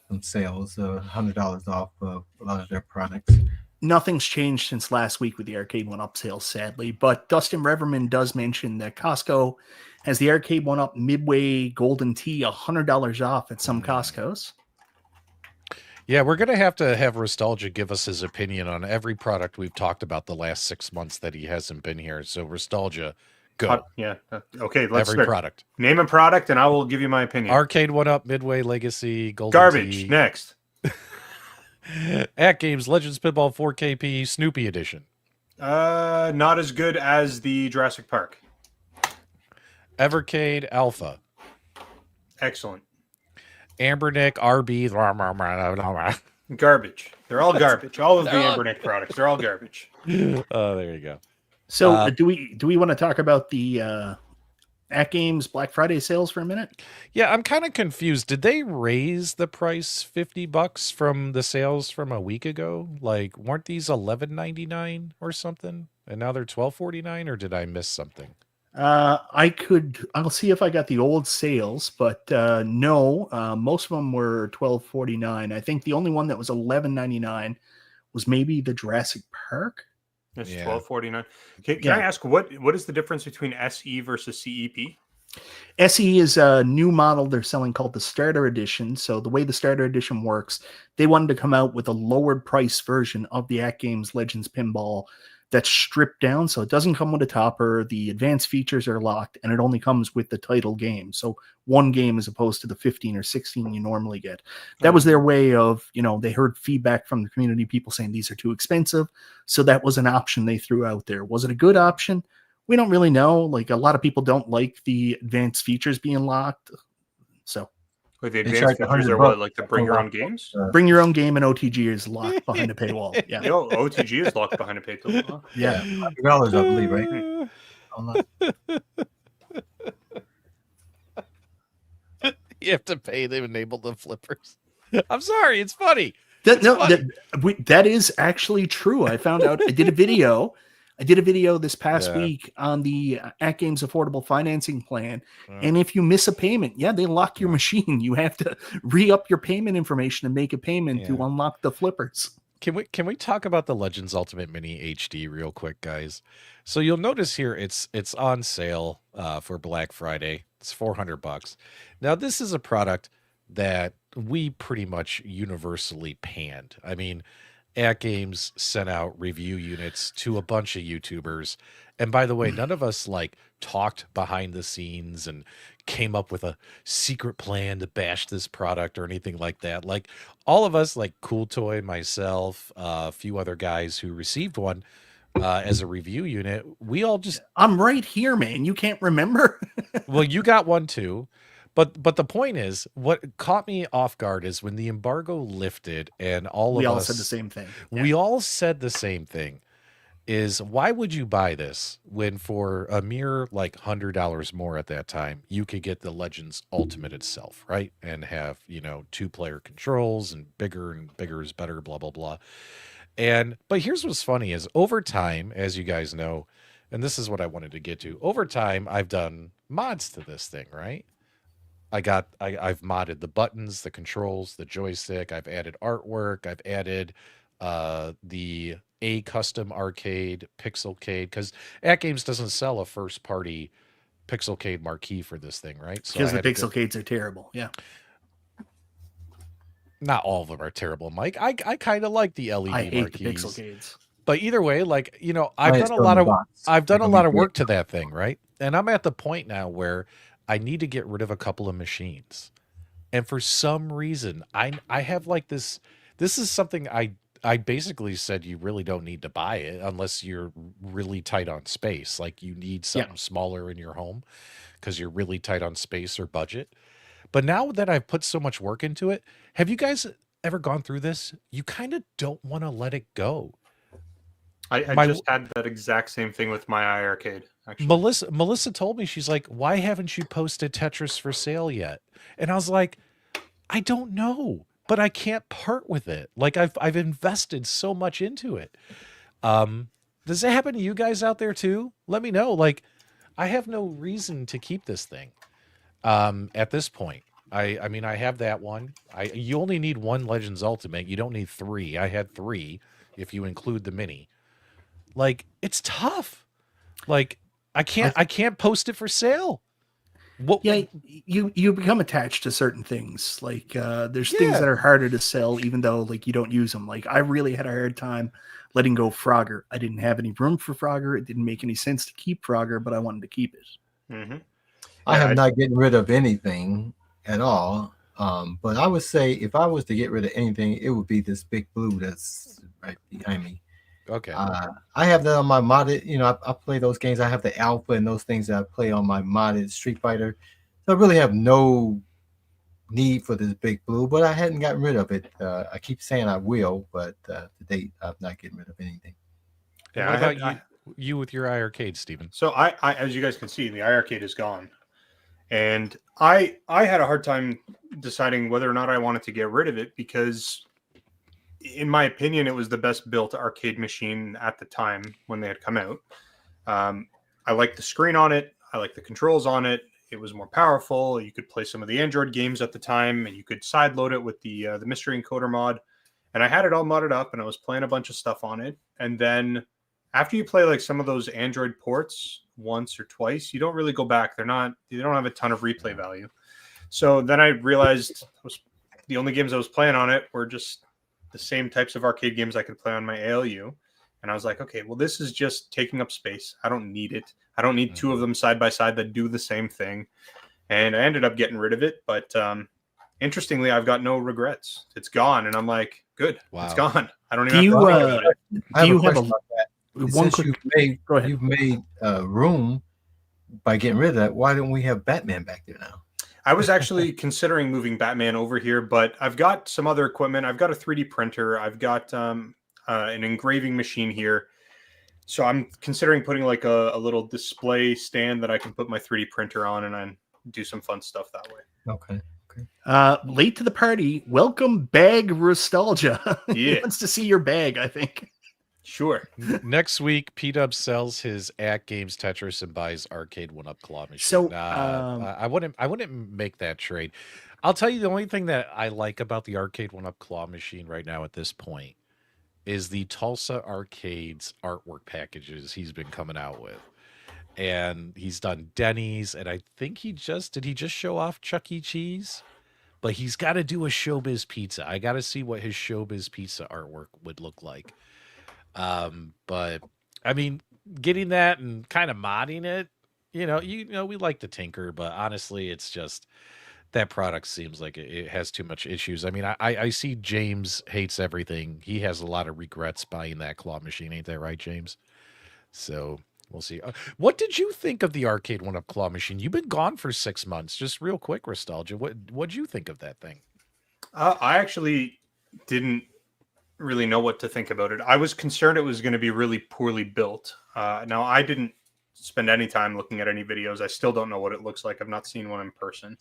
some sales, $100 off of a lot of their products. Nothing's changed since last week with the Arcade One Up sale, sadly. But Dustin Reverman does mention that Costco Has the arcade one up Midway Golden Tee $100 off at some Costco's? Yeah, we're gonna have to have Restalgia give us his opinion on every product we've talked about the last 6 months that he hasn't been here. So Restalgia, go. Okay, let's Every start. product. Name a product, and I will give you my opinion. Arcade one up, Midway Legacy, Golden Garbage. Tee. Next. AtGames Legends Pinball 4KP Snoopy Edition. Not as good as the Jurassic Park. Evercade Alpha. Excellent. Ambernick RB. Garbage. They're all garbage. All of the Ambernick products. They're all garbage. Oh, there you go. So do we want to talk about the AtGames Black Friday sales for a minute? Yeah, I'm kind of confused. Did they raise the price $50 from the sales from a week ago? Like, weren't these $11.99 or something? And now they're $12.49, or did I miss something? I'll see if I got the old sales, but no, most of them were $12.49. I think the only one that was $11.99 was maybe the Jurassic Park. It's $12.49. Can I ask what is the difference between SE versus CEP? SE is a new model they're selling called the Starter Edition. So the way the Starter Edition works, they wanted to come out with a lowered price version of the AtGames Legends Pinball that's stripped down, so it doesn't come with a topper. The advanced features are locked, and it only comes with the title game. So one game as opposed to the 15 or 16 you normally get. That was their way of, they heard feedback from the community, people saying these are too expensive. So that was an option they threw out there. Was it a good option? We don't really know. Like, a lot of people don't like the advanced features being locked. So Wait, the advanced features are what, like the bring your own games? Bring your own game, and OTG is locked behind a paywall. Yeah. OTG is locked behind a paywall. Yeah. $100, I believe, right? You have to pay to enable the flippers. I'm sorry, it's funny. That is actually true. I found out. I did a video this past week on the AtGames affordable financing plan. And if you miss a payment, they lock your machine. You have to re-up your payment information and make a payment to unlock the flippers. Can we talk about the Legends Ultimate Mini HD real quick, guys? So you'll notice here it's on sale for Black Friday. It's $400. Now, this is a product that we pretty much universally panned. I mean, AtGames sent out review units to a bunch of YouTubers. And by the way, none of us talked behind the scenes and came up with a secret plan to bash this product or anything like that. Like, all of us, like Cool Toy, myself, a few other guys who received one as a review unit, we all just... I'm right here, man. You can't remember? Well, you got one too. But the point is, what caught me off guard is when the embargo lifted and we all said the same thing. We all said the same thing. Is why would you buy this when for a mere $100 more at that time, you could get the Legends Ultimate itself, right? And have, 2-player controls and bigger is better, blah, blah, blah. But here's what's funny is over time, as you guys know, and this is what I wanted to get to, over time, I've done mods to this thing, right? I've modded the buttons, the controls, the joystick. I've added artwork. I've added the custom arcade Pixelcade, because AtGames doesn't sell a first party Pixelcade marquee for this thing, right? So because the Pixelcades are terrible. Yeah. Not all of them are terrible, Mike. I kind of like the LED I hate marquees. the Pixelcades. But either way, I've done a lot of work to that thing, right? And I'm at the point now where I need to get rid of a couple of machines. And for some reason, I have this is something I basically said you really don't need to buy it unless you're really tight on space. Like, you need something smaller in your home because you're really tight on space or budget. But now that I've put so much work into it, have you guys ever gone through this? You kind of don't want to let it go. I just had that exact same thing with my iArcade. Actually, Melissa told me, she's like, "Why haven't you posted Tetris for sale yet?" And I was like, "I don't know, but I can't part with it. Like, I've invested so much into it." Does it happen to you guys out there too? Let me know. Like, I have no reason to keep this thing. At this point, I mean, I have that one. You only need one Legends Ultimate. You don't need 3. I had 3 if you include the mini. Like, it's tough. Like, I can't post it for sale. What? Yeah, you become attached to certain things. Like there's things Yeah. that are harder to sell, even though like you don't use them. Like I really had a hard time letting go of Frogger. I didn't have any room for Frogger. It didn't make any sense to keep Frogger, but I wanted to keep it. Mm-hmm. I Yeah, have not getting rid of anything at all. But I would say if I was to get rid of anything, it would be this big blue that's right behind me. Okay. I have that on my modded. You know, I play those games. I have the alpha and those things that I play on my modded Street Fighter. So I really have no need for this big blue, but I hadn't gotten rid of it. I keep saying I will, but to date, I'm not getting rid of anything. And Yeah, what about you with your iArcade, Steven? So I, as you guys can see, the iArcade is gone, and I had a hard time deciding whether or not I wanted to get rid of it because, in my opinion, it was the best built arcade machine at the time when they had come out. I liked the screen on it. I liked the controls on it. It was more powerful. You could play some of the Android games at the time, and you could side load it with the Mystery Encoder mod. And I had it all modded up, and I was playing a bunch of stuff on it. And then after you play like some of those Android ports once or twice, you don't really go back. They don't have a ton of replay value. So then I realized the only games I was playing on it were just the same types of arcade games I could play on my ALU. And I was like, okay, well, this is just taking up space. I don't need it. I don't need two of them side by side that do the same thing. And I ended up getting rid of it. But interestingly, I've got no regrets. It's gone. And I'm like, good. Wow. It's gone. I don't Do even you have to think about it. I do you a have question about that. one Since quick? Go ahead. you've made room by getting rid of that, why don't we have Batman back there now? I was actually considering moving Batman over here, but I've got some other equipment. I've got a 3D printer. I've got an engraving machine here. So I'm considering putting like a little display stand that I can put my 3D printer on and then do some fun stuff that way. Okay. Late to the party. Welcome, Bag Restalgia. He Yeah. wants to see your bag, I think. Sure. Next week, P-Dub sells his AtGames Tetris and buys Arcade 1-Up Claw Machine. So, I wouldn't make that trade. I'll tell you the only thing that I like about the Arcade 1-Up Claw Machine right now at this point is the Tulsa Arcades artwork packages he's been coming out with. And he's done Denny's, and I think did he just show off Chuck E. Cheese? But he's got to do a Showbiz Pizza. I got to see what his Showbiz Pizza artwork would look like. But I mean, getting that and kind of modding it, you know, we like to tinker, but honestly, it's just that product seems like it has too much issues. I mean, I see James hates everything. He has a lot of regrets buying that claw machine. Ain't that right, James? So we'll see. What did you think of the Arcade 1-Up Claw Machine? You've been gone for 6 months. Just real quick, Restalgia. What'd you think of that thing? I actually didn't really know what to think about it. I was concerned it was going to be really poorly built. Now, I didn't spend any time looking at any videos. I still don't know what it looks like. I've not seen one in person.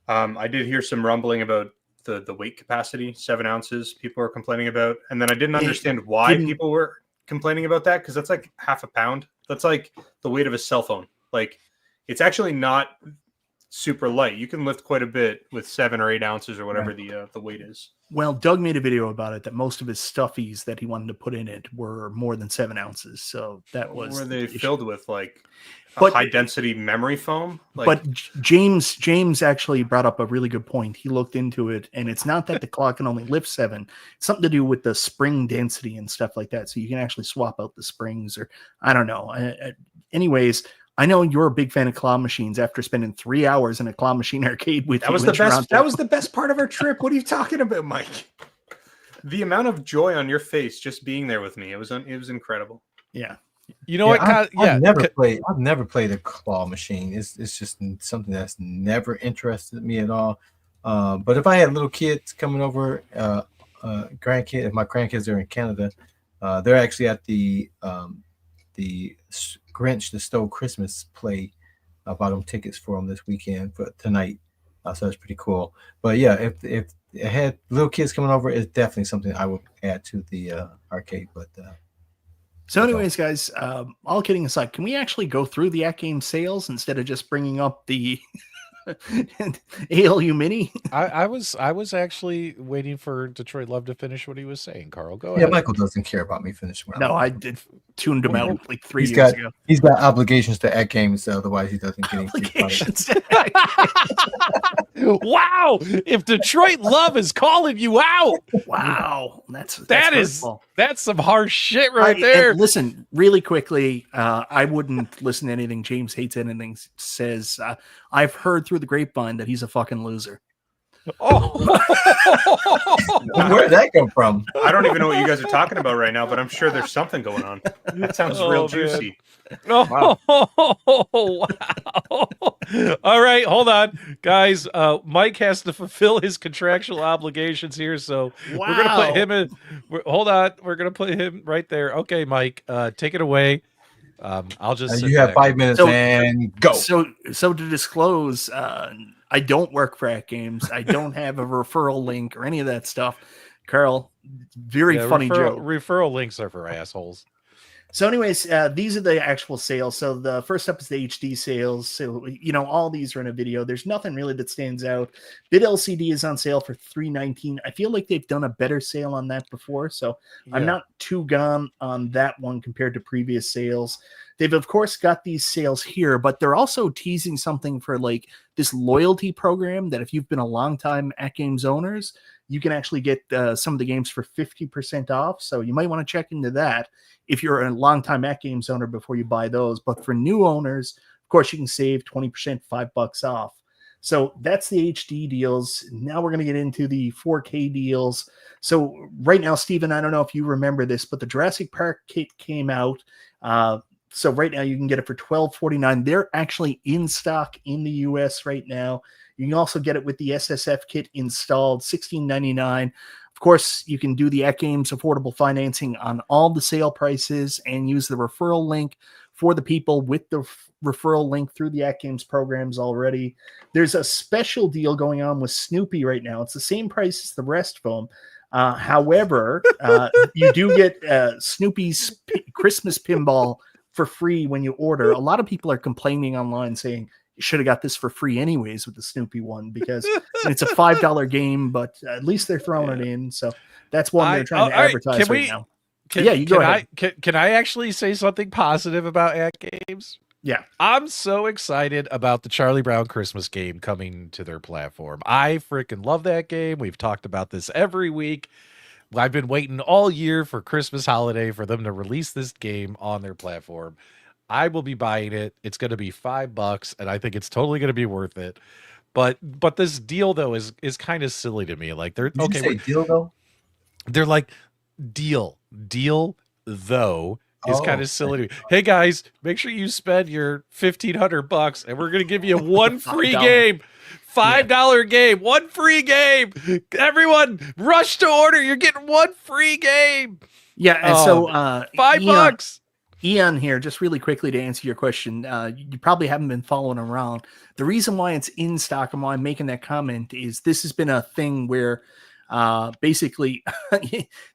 I did hear some rumbling about the weight capacity, 7 ounces, people are complaining about. And then I didn't understand why people were complaining about that, because that's like half a pound. That's like the weight of a cell phone. Like, it's actually not super light. You can lift quite a bit with 7 or 8 ounces or whatever the weight is. Well, Doug made a video about it that most of his stuffies that he wanted to put in it were more than 7 ounces. So that was Were they filled with like But- high density memory foam? Like, but James actually brought up a really good point. He looked into it, and it's not that the clock can only lift 7. It's something to do with the spring density and stuff like that. So you can actually swap out the springs, or I don't know. Anyways, I know you're a big fan of claw machines after spending 3 hours in a claw machine arcade with that was the best. That was the best part of our trip. What are you talking about, Mike? The amount of joy on your face just being there with me. It was incredible. Yeah. You know what? I've never played a claw machine. It's just something that's never interested me at all. But if I had little kids coming over, grandkids, if my grandkids are in Canada, they're actually at the Grinch that Stole Christmas play. I bought them tickets for them this weekend for tonight, so that's pretty cool. But yeah, if I had little kids coming over, it's definitely something I would add to the arcade. But So anyways, guys, all kidding aside, can we actually go through the AtGames sales instead of just bringing up the And ALU Mini. I was actually waiting for Detroit Love to finish what he was saying. Carl, go Yeah, ahead. Michael doesn't care about me finishing. what No, I'm I doing. did tuned him out like 3 He's years got ago. he's got obligations to AtGames, so otherwise he doesn't get any free product. Obligations. Wow! If Detroit Love is calling you out, Wow, that's that's hurtful. some harsh shit right there. And listen, really quickly, I wouldn't listen to anything James Hates Anything says. I've heard through the grapevine that he's a fucking loser. Oh, Where did that come from? I don't even know what you guys are talking about right now, but I'm sure there's something going on. That sounds real man. juicy. wow. Wow. All right, hold on, guys. Mike has to fulfill his contractual obligations here, so we're gonna put him in. Hold on, we're gonna put him right there. Okay, Mike, take it away. I'll just. sit You have back. 5 minutes So- and go. So to disclose, I don't work for AtGames. I don't have a referral link or any of that stuff. Carl, very Yeah, funny joke. Referral links are for assholes. So, anyways, these are the actual sales. So the first up is the HD sales. So all these are in a video. There's nothing really that stands out. Bid LCD is on sale for $319. I feel like they've done a better sale on that before, so I'm not too gone on that one compared to previous sales. They've of course got these sales here, but they're also teasing something for like this loyalty program that if you've been a long time AtGames owners, you can actually get some of the games for 50% off. So you might want to check into that if you're a long-time AtGames owner before you buy those. But for new owners, of course, you can save 20%, $5 off. So that's the HD deals. Now we're going to get into the 4K deals. So right now, Steven, I don't know if you remember this, but the Jurassic Park kit came out. So right now you can get it for $12.49. They're actually in stock in the US right now. You can also get it with the SSF kit installed, $16.99. Of course, you can do the AtGames affordable financing on all the sale prices and use the referral link for the people with the referral link through the AtGames programs already. There's a special deal going on with Snoopy right now. It's the same price as the rest of them. However, you do get Snoopy's Christmas Pinball for free when you order. A lot of people are complaining online saying you should have got this for free anyways with the Snoopy one because it's a $5 game, but at least they're throwing it in. So that's one they're trying to advertise right now. You go ahead. Can I actually say something positive about AtGames? Yeah. I'm so excited about the Charlie Brown Christmas game coming to their platform. I freaking love that game. We've talked about this every week. I've been waiting all year for Christmas holiday for them to release this game on their platform. I will be buying it. It's going to be $5, and I think it's totally going to be worth it. But this deal though is kind of silly to me. Like they're Did you say deal though? They're like deal though is kind Oh. of silly to me. Hey guys, make sure you spend your $1,500 and we're going to give you one free game. $5 game, one free game. Everyone rush to order. You're getting one free game. Yeah. And so $5. Ian here, just really quickly to answer your question. You probably haven't been following around. The reason why it's in stock and why I'm making that comment is this has been a thing where basically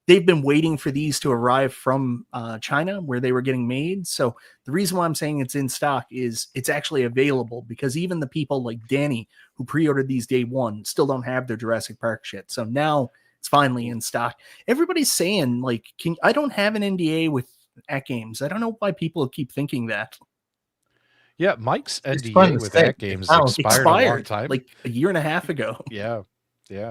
they've been waiting for these to arrive from China where they were getting made. So the reason why I'm saying it's in stock is it's actually available because even the people like Danny who pre-ordered these day one still don't have their Jurassic Park shit. So now it's finally in stock. Everybody's saying like, I don't have an NDA with AtGames. I don't know why people keep thinking that. Yeah, Mike's fun NDA to with say. AtGames expired a long time. like a year and a half ago. Yeah.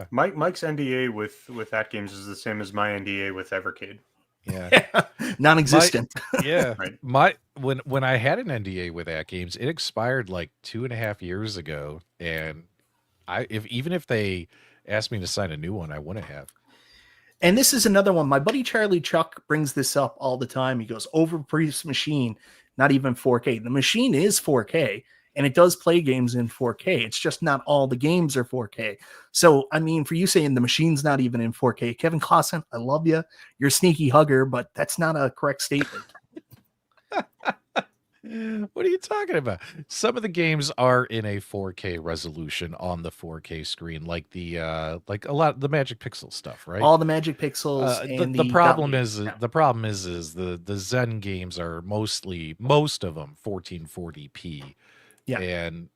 Mike's NDA with AtGames is the same as my NDA with Evercade. Yeah. Non-existent. Yeah. Right. When I had an NDA with AtGames, it expired like 2.5 years ago. And even if they asked me to sign a new one, I wouldn't have. And this is another one. My buddy Charlie Chuck brings this up all the time. He goes, overpriced machine, not even 4K. The machine is 4K, and it does play games in 4K. It's just not all the games are 4K. So, I mean, for you saying the machine's not even in 4K, Kevin Clausen, I love you. You're a sneaky hugger, but that's not a correct statement. What are you talking about? Some of the games are in a 4K resolution on the 4K screen, like like a lot of the Magic Pixel stuff, right? All the Magic Pixels. And the problem is the Zen games are most of them 1440p. Yeah. And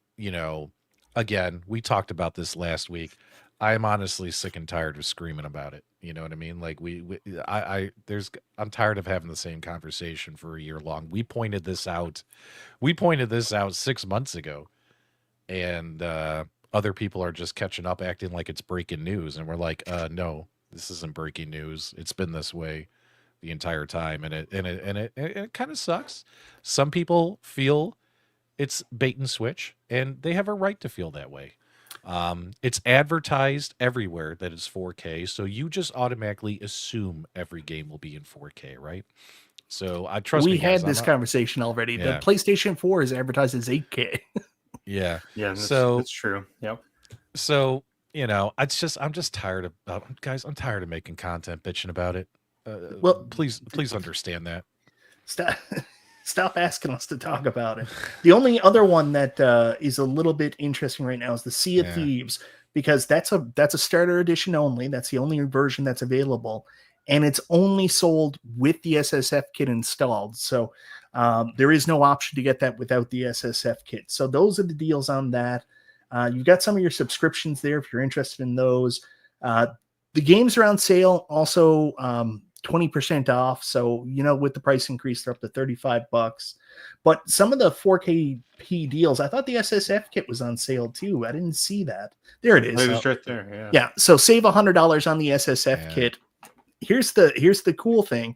again, we talked about this last week. I am honestly sick and tired of screaming about it. You know what I mean? Like I'm tired of having the same conversation for a year long. We pointed this out. We pointed this out 6 months ago, and other people are just catching up, acting like it's breaking news, and we're like, no, this isn't breaking news. It's been this way the entire time, and it kind of sucks. Some people feel it's bait and switch, and they have a right to feel that way. It's advertised everywhere that it's 4K, so you just automatically assume every game will be in 4K, right? So I trust we me, guys, had this conversation already. Yeah. The PlayStation 4 is advertised as 8K. Yeah. Yeah, that's true. Yep. So, I'm just tired of guys. I'm tired of making content bitching about it. Well, please understand that. Stop asking us to talk about it. The only other one that is a little bit interesting right now is the Sea of Thieves, because that's a starter edition only. That's the only version that's available, and it's only sold with the SSF kit installed. So there is no option to get that without the SSF kit. So those are the deals on that. You've got some of your subscriptions there if you're interested in those. The games are on sale also 20% off. So, with the price increase, they're up to $35. But some of the 4KP deals, I thought the SSF kit was on sale too. I didn't see that. There it is. It was right there. Yeah. Yeah. So save $100 on the SSF kit. Here's the cool thing.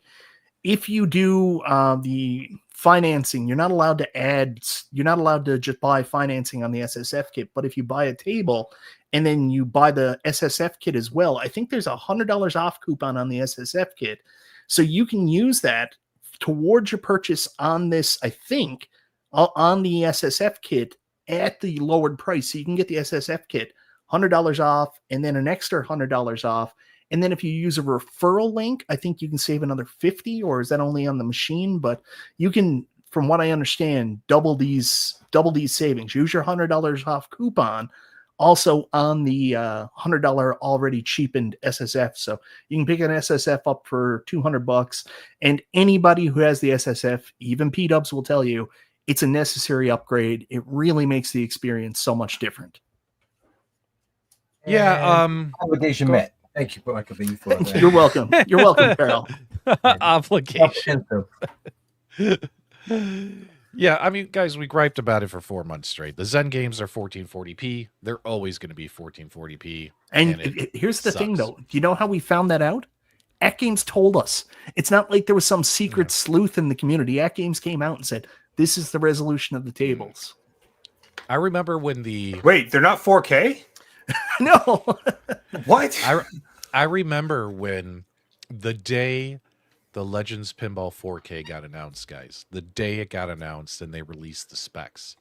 If you do the financing, you're not allowed to just buy financing on the SSF kit. But if you buy a table and then you buy the SSF kit as well, I think there's $100 off coupon on the SSF kit. So you can use that towards your purchase on this, I think, on the SSF kit at the lowered price. So you can get the SSF kit $100 off and then an extra $100 off. And then if you use a referral link, I think you can save another $50, or is that only on the machine? But you can, from what I understand, double these savings. Use your $100 off coupon also on the $100 already cheapened SSF. So you can pick an SSF up for $200, and anybody who has the SSF, even P-dubs, will tell you it's a necessary upgrade. It really makes the experience so much different. Yeah. Obligation met. Thank you, Michael B. For that. You're welcome. You're welcome, Carol. Obligation. Yeah, I mean, guys, we griped about it for 4 months straight. The Zen games are 1440p. They're always going to be 1440p. And here's the thing, though. Do you know how we found that out? AtGames told us. It's not like there was some secret sleuth in the community. AtGames came out and said, this is the resolution of the tables. I remember when Wait, they're not 4K? No. What? I remember when the day the Legends Pinball 4K got announced, guys. The day it got announced and they released the specs.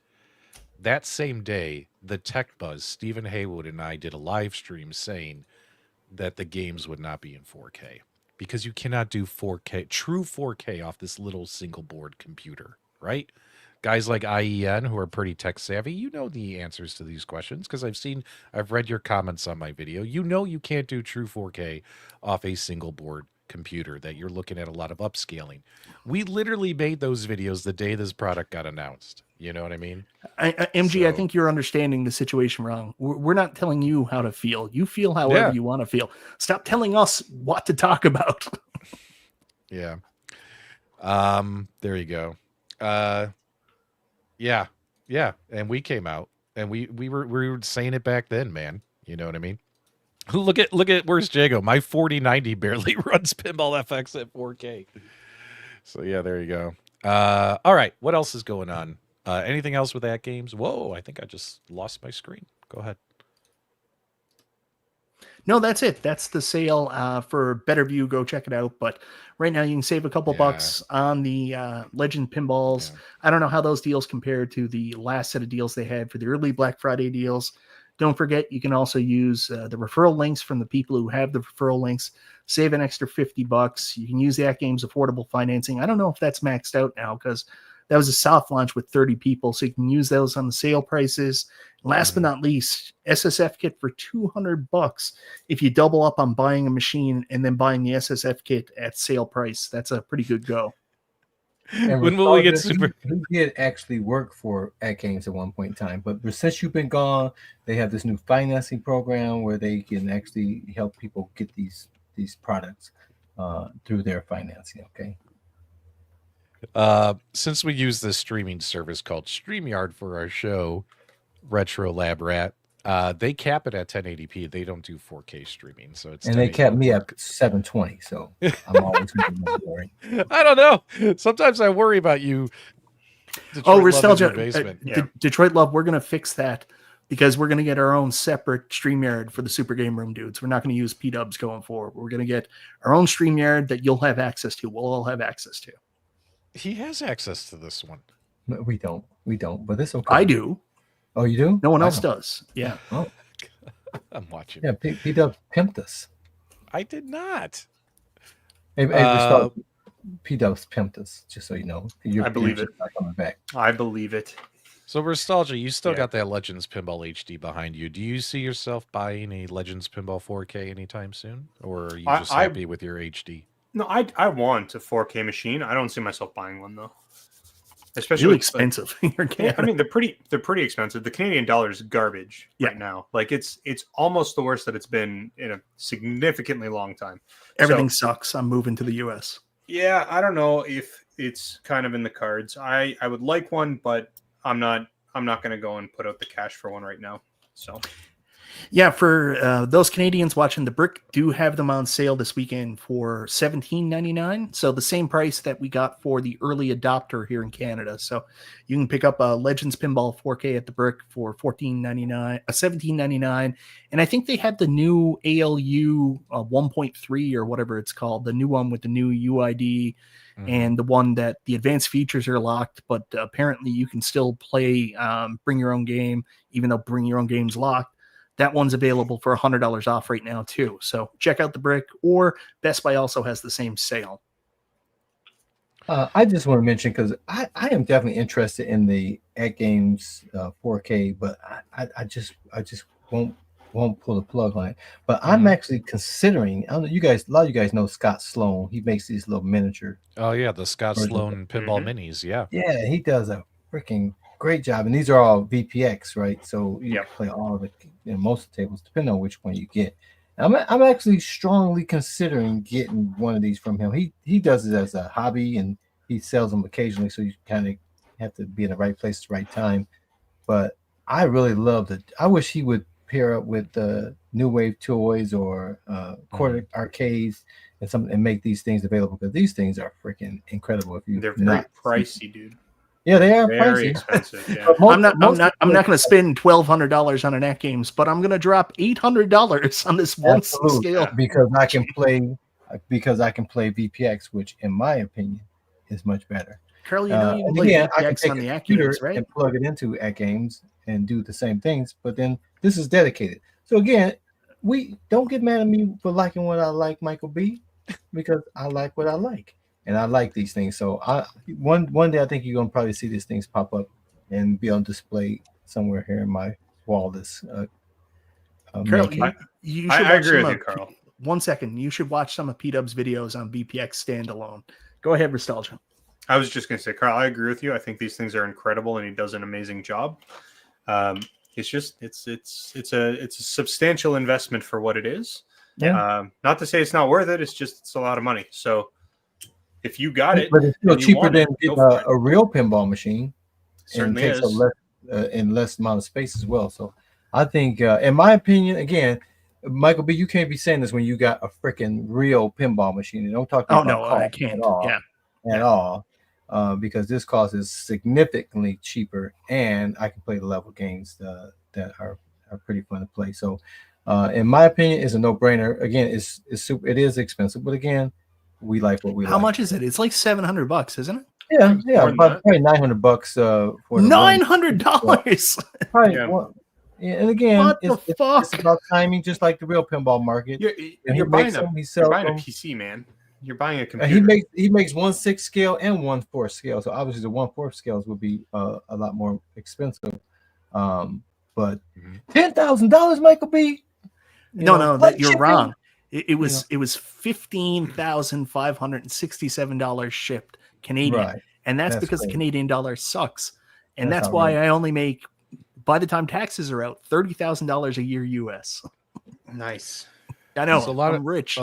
That same day, the Tech Buzz, Stephen Haywood, and I did a live stream saying that the games would not be in 4K because you cannot do 4K, true 4K off this little single board computer, right? Guys like IEN who are pretty tech savvy, you know the answers to these questions because I've read your comments on my video. You know you can't do true 4K off a single board computer, that you're looking at a lot of upscaling. We literally made those videos the day this product got announced. You know what I mean? MG, I think you're understanding the situation wrong. We're not telling you how to feel. You feel however you want to feel. Stop telling us what to talk about. Yeah. There you go. Yeah. And we came out and we were saying it back then, man. You know what I mean? Look at where's Jago? My 4090 barely runs Pinball FX at 4K. So yeah, there you go. All right, what else is going on? Anything else with AtGames? Whoa, I think I just lost my screen. Go ahead. No, that's it. That's the sale for Better View. Go check it out. But right now you can save a couple bucks on the Legend Pinballs. I don't know how those deals compare to the last set of deals they had for the early Black Friday deals. Don't forget, you can also use the referral links from the people who have the referral links. Save an extra $50. You can use the AtGames affordable financing. I don't know if that's maxed out now because that was a soft launch with 30 people, so you can use those on the sale prices. Last but not least, SSF kit for $200 if you double up on buying a machine and then buying the SSF kit at sale price. That's a pretty good go. And When will we get Nostalgia, super? he did actually work for AtGames at one point in time, but since you've been gone, they have this new financing program where they can actually help people get these products through their financing. Okay. Since we use this streaming service called StreamYard for our show, Retro Lab Rat, they cap it at 1080p. They don't do 4K streaming, so it's And they 1080p kept me work. at 720, so I'm always going to be boring. I don't know. Sometimes I worry about you. Oh, Detroit Love in your Restalgia, basement. Yeah. Detroit Love, we're going to fix that because we're going to get our own separate StreamYard for the Super Game Room dudes. We're not going to use P-dubs going forward. We're going to get our own StreamYard that you'll have access to. We'll all have access to. He has access to this one. We don't, but it's okay. I do. Oh, you do? No one I else don't. does. Yeah. Oh, I'm watching. yeah. P-Dub pimped us. I did not. Hey, Uh, P-Dub's pimped us, just so you know. I believe it. Not coming back. I believe it. So, Restalgia, you still Yeah. got that Legends Pinball HD behind you. Do you see yourself buying a Legends Pinball 4K anytime soon? Or are you just happy with your HD? No, I want a 4K machine. I don't see myself buying one though. Especially Really with, expensive. yeah, I mean they're pretty expensive. The Canadian dollar is garbage right now. Like it's almost the worst that it's been in a significantly long time. Everything So, sucks. I'm moving to the US. yeah, I don't know if it's kind of in the cards. I would like one, but I'm not going to go and put out the cash for one right now. So Yeah, for those Canadians watching, the Brick do have them on sale this weekend for $17.99. So the same price that we got for the early adopter here in Canada. So you can pick up a Legends Pinball 4K at the Brick for $17.99. And I think they had the new ALU 1.3 or whatever it's called, the new one with the new UID. And the one that the advanced features are locked, but apparently you can still play Bring Your Own Game, even though Bring Your Own Game's locked. That one's available for $100 off right now too. So check out the Brick, or Best Buy also has the same sale. I just want to mention, because I am definitely interested in the AtGames 4K, but I just won't pull the plug on it. But I'm actually considering. I don't know, you guys, a lot of you guys know Scott Sloan. He makes these little miniature. Oh, yeah, the Scott versions. Sloan Pinball Minis, yeah. Yeah, he does a freaking great job, and these are all VPX, right? So you Yep. can play all of it in most of the tables, depending on which one you get. I'm actually strongly considering getting one of these from him. He does it as a hobby, and he sells them occasionally, so you kind of have to be in the right place at the right time. But I really love it. I wish he would pair up with New Wave Toys or Quarter Arcades and make these things available, because these things are freaking incredible. If you they're very pricey, dude. Yeah, they are Very pricey. expensive. Yeah. But I'm not going to spend $1,200 on an AtGames, but I'm going to drop $800 on this one scale because I can play VPX, which in my opinion is much better. Carly, you know you can And play again, I can VPX take on a the computer AtGames, right? and plug it into AtGames and do the same things, but then this is dedicated. So again, we don't get mad at me for liking what I like, Michael B, because I like what I like, and I like these things. So one day I think you're gonna probably see these things pop up and be on display somewhere here in my wall. Carl, mansion. you should I watch agree some with you, of- Carl. 1 second. You should watch some of P-Dub's videos on VPX standalone. Go ahead, Restalgia. I was just going to say, Carl, I agree with you. I think these things are incredible, and he does an amazing job. It's just it's a substantial investment for what it is. Yeah. Not to say it's not worth it. It's a lot of money. So if you got it, But it's still and you cheaper want than it, go getting for it. a real pinball machine. Certainly and takes is. less amount of space as well. So I think, in my opinion, again, Michael B, you can't be saying this when you got a freaking real pinball machine. And don't talk about I cost can't. at all. Yeah. At all. Because this cost is significantly cheaper, and I can play the level games that are pretty fun to play. So in my opinion, it's a no-brainer. Again, it's super, it is expensive, but again, we like what we like. How much is it? It's like $700, isn't it? Yeah, More than about that. probably $900 for the $900. Probably Yeah. one. Yeah, and again, What the fuck? it's about timing, just like the real pinball market. You're buying sells a them. PC, man. You're buying a And computer. he makes 1/6 scale and 1/4 scale. So obviously the 1/4 scales would be a lot more expensive. But $10,000, Michael B. No, What you're shipping? wrong. It was $15,567 shipped Canadian. Right. And that's because great. the Canadian dollar sucks. And That's that's why outrageous. I only make, by the time taxes are out, $30,000 a year US. Nice. I know. So a lot I'm rich.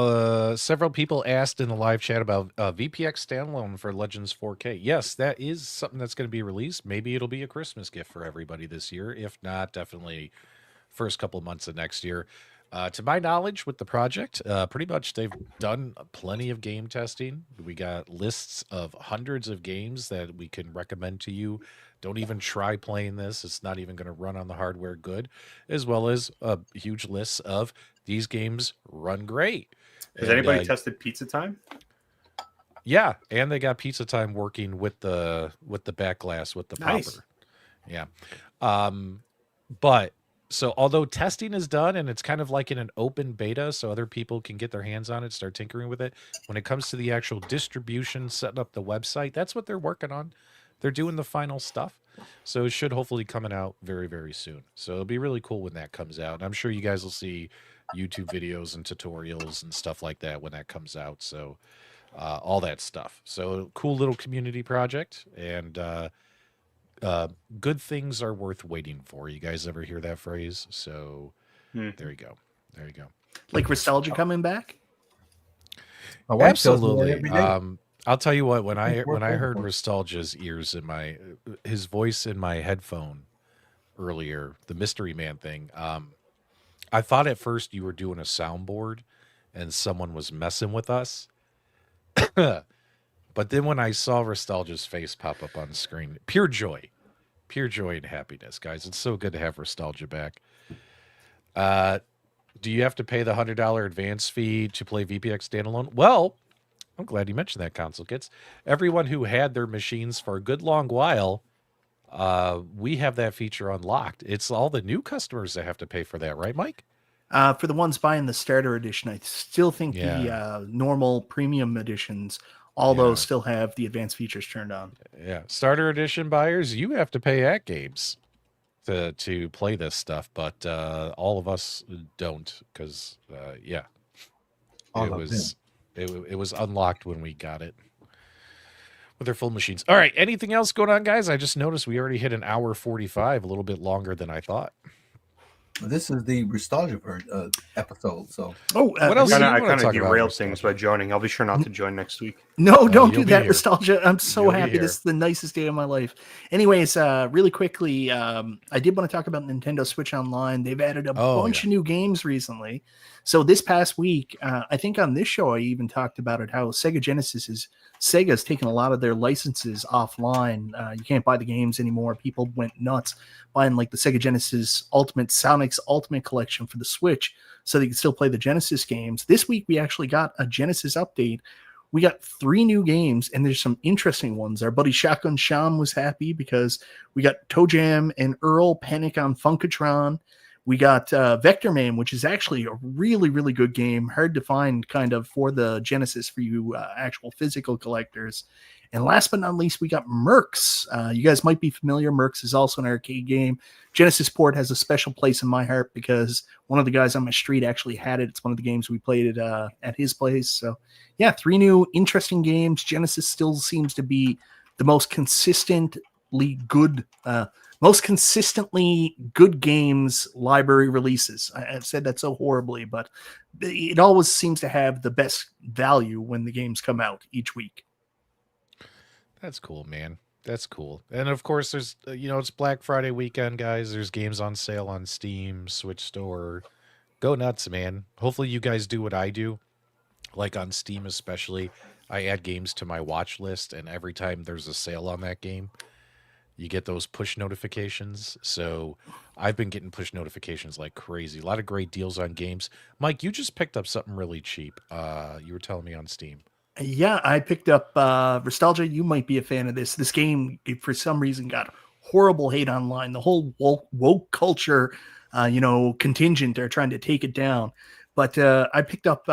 several people asked in the live chat about VPX standalone for Legends 4K. Yes, that is something that's going to be released. Maybe it'll be a Christmas gift for everybody this year. If not, definitely first couple months of next year. To my knowledge, with the project, pretty much they've done plenty of game testing. We got lists of hundreds of games that we can recommend to you. Don't even try playing this. It's not even going to run on the hardware good, as well as a huge list of these games run great. Has And, anybody tested Pizza Time? yeah, and they got Pizza Time working with the back glass with the Nice. popper. Yeah. But so although testing is done and it's kind of like in an open beta so other people can get their hands on it, start tinkering with it, when it comes to the actual distribution, setting up the website, that's what they're working on. They're doing the final stuff. So it should hopefully coming out very, very soon. So it'll be really cool when that comes out. And I'm sure you guys will see YouTube videos and tutorials and stuff like that when that comes out. So all that stuff. So cool little community project, and good things are worth waiting for. You guys ever hear that phrase? So there you go. There you go. Like Restalgia coming back? My wife tells me that Absolutely. every day. I'll tell you what, when I Worth heard waiting for. Restalgia's ears in his voice in my headphone earlier, the Mystery Man thing, I thought at first you were doing a soundboard and someone was messing with us. But then when I saw Restalgia's face pop up on screen, pure joy and happiness, guys. It's so good to have Restalgia back. Do you have to pay the $100 advance fee to play VPX standalone? Well, I'm glad you mentioned that, Console Kits. Everyone who had their machines for a good long while, we have that feature unlocked. It's all the new customers that have to pay for that, right, Mike? For the ones buying the starter edition, I still think Yeah. the normal premium editions, all those still have the advanced features turned on. Yeah. Starter edition buyers, you have to pay AtGames to play this stuff, but all of us don't because, All of them. it was unlocked when we got it with their full machines. All right. Anything else going on, guys? I just noticed we already hit an hour 45, a little bit longer than I thought. This is the Restalgia episode. So What else? I do you wanna kind of talk about, derailed things Nostalgia? by joining. I'll be sure not to join next week. No, don't do you'll be that, here. Restalgia. I'm so You'll be happy. here. This is the nicest day of my life. Anyways, really quickly, I did want to talk about Nintendo Switch Online. They've added a bunch of new games recently. So this past week, I think on this show, I even talked about it, how Sega's taken a lot of their licenses offline. You can't buy the games anymore. People went nuts buying like the Sega Genesis Sonic's Ultimate Collection for the Switch so they can still play the Genesis games. This week, we actually got a Genesis update. We got 3 new games, and there's some interesting ones. Our buddy Shotgun Sham was happy because we got Toe Jam and Earl Panic on Funkatron. We got Vector Man, which is actually a really, really good game. Hard to find kind of for the Genesis for you actual physical collectors. And last but not least, we got Mercs. You guys might be familiar. Mercs is also an arcade game. Genesis port has a special place in my heart because one of the guys on my street actually had it. It's one of the games we played at his place. So, yeah, 3 new interesting games. Genesis still seems to be the most consistently good games library releases. I've said that so horribly, but it always seems to have the best value when the games come out each week. That's cool, man. That's cool. And of course, there's, it's Black Friday weekend, guys. There's games on sale on Steam, Switch Store. Go nuts, man. Hopefully you guys do what I do. Like on Steam especially, I add games to my watch list, and every time there's a sale on that game, you get those push notifications. So I've been getting push notifications like crazy. A lot of great deals on games. Mike, you just picked up something really cheap. You were telling me on Steam. Yeah, I picked up Restalgia. You might be a fan of this. This game, for some reason, got horrible hate online. The whole woke culture, contingent, they're trying to take it down. But I picked up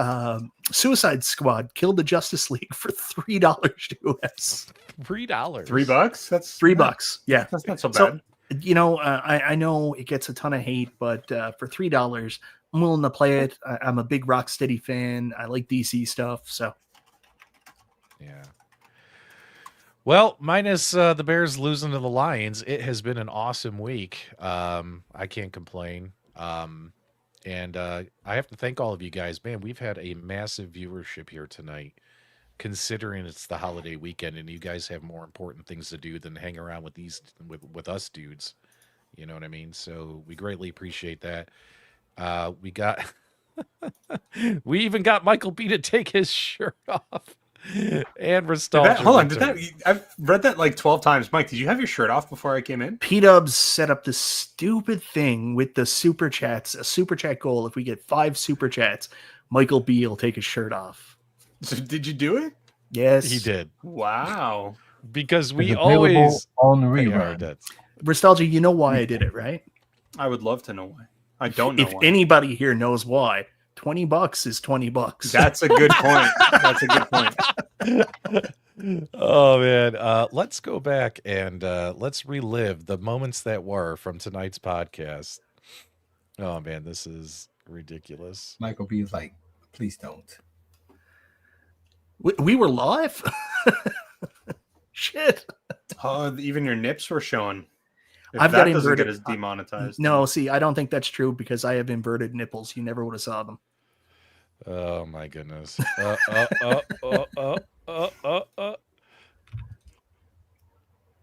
Suicide Squad, Killed the Justice League for $3 US. $3. $3? That's $3. Yeah. That's not so bad. So, I know it gets a ton of hate, but for $3, I'm willing to play it. I'm a big Rocksteady fan. I like DC stuff. So. Yeah. Well, minus the Bears losing to the Lions, it has been an awesome week. I can't complain. And I have to thank all of you guys. Man, we've had a massive viewership here tonight, considering it's the holiday weekend and you guys have more important things to do than hang around with with us dudes. You know what I mean? So we greatly appreciate that. We got we even got Michael B to take his shirt off. And Restalgia. Hold on, I've read that like 12 times. Mike, did you have your shirt off before I came in? P-Dubs set up this stupid thing with the super chats, a super chat goal. If we get 5 super chats, Michael B will take his shirt off. So did you do it? Yes, he did. Wow. Because we It's available always on the Yeah, rerun. that's- Nostalgia, you know why I did it, right? I would love to know why. I don't know If why. anybody here knows why, $20 is $20. That's a good point. That's a good point. Oh man, let's go back and let's relive the moments that were from tonight's podcast. Oh man, this is ridiculous. Michael B is like, please don't. We were live. Shit. Oh, even your nips were showing. If I've that got doesn't get inverted. us demonetized. No, see, I don't think that's true because I have inverted nipples. You never would have saw them. Oh my goodness.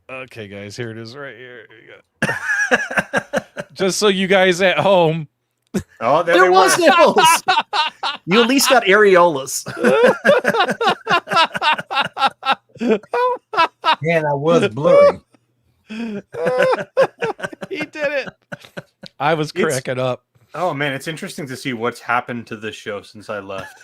Okay, guys, here it is right here. Here you go. Just so you guys at home. Oh, There was nipples. You at least got areolas. Man, I was blurry. He did it. I was cracking up. Oh man, it's interesting to see what's happened to this show since I left.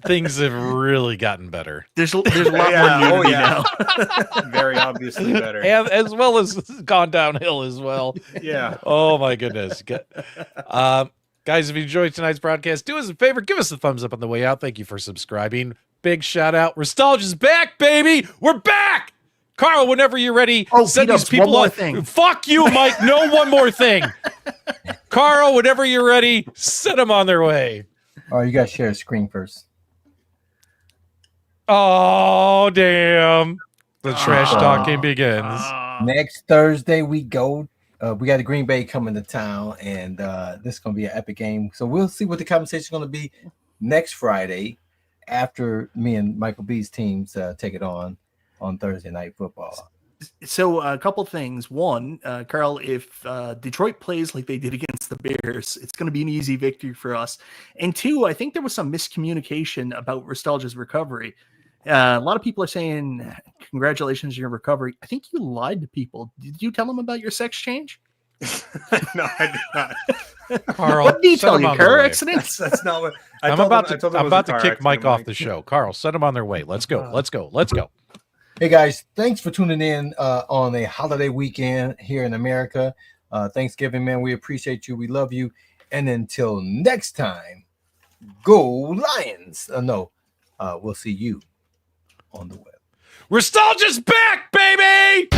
Things have really gotten better. There's a lot more Yeah, nudity yeah. now. Very obviously better. And as well as gone downhill as well. Yeah. Oh my goodness. Guys, if you enjoyed tonight's broadcast, do us a favor, give us a thumbs up on the way out. Thank you for subscribing. Big shout out. Restalgia's back, baby. We're back. Carl, whenever you're ready, Oh, send P-Dubs, these people one more up. thing. Fuck you, Mike. No one more thing. Carl, whenever you're ready, send them on their way. Oh, you got to share a screen first. Oh, damn. The trash talking begins. Next Thursday, we go. We got a Green Bay coming to town, and this is going to be an epic game. So we'll see what the conversation is going to be next Friday after me and Michael B's teams take it on Thursday Night Football. So a couple things. One, Carl, if Detroit plays like they did against the Bears, it's going to be an easy victory for us. And two, I think there was some miscommunication about Restalgia's recovery. A lot of people are saying, congratulations on your recovery. I think you lied to people. Did you tell them about your sex change? No, I did not. Carl, What did you send tell them you? on their Car way. accidents? That's not what I'm about to kick Mike off the show. Carl, send them on their way. Let's go. Let's go. Let's go. Hey guys, thanks for tuning in on a holiday weekend here in America. Thanksgiving, man. We appreciate you. We love you. And until next time, go Lions. We'll see you on the web. Restalgia's back, baby!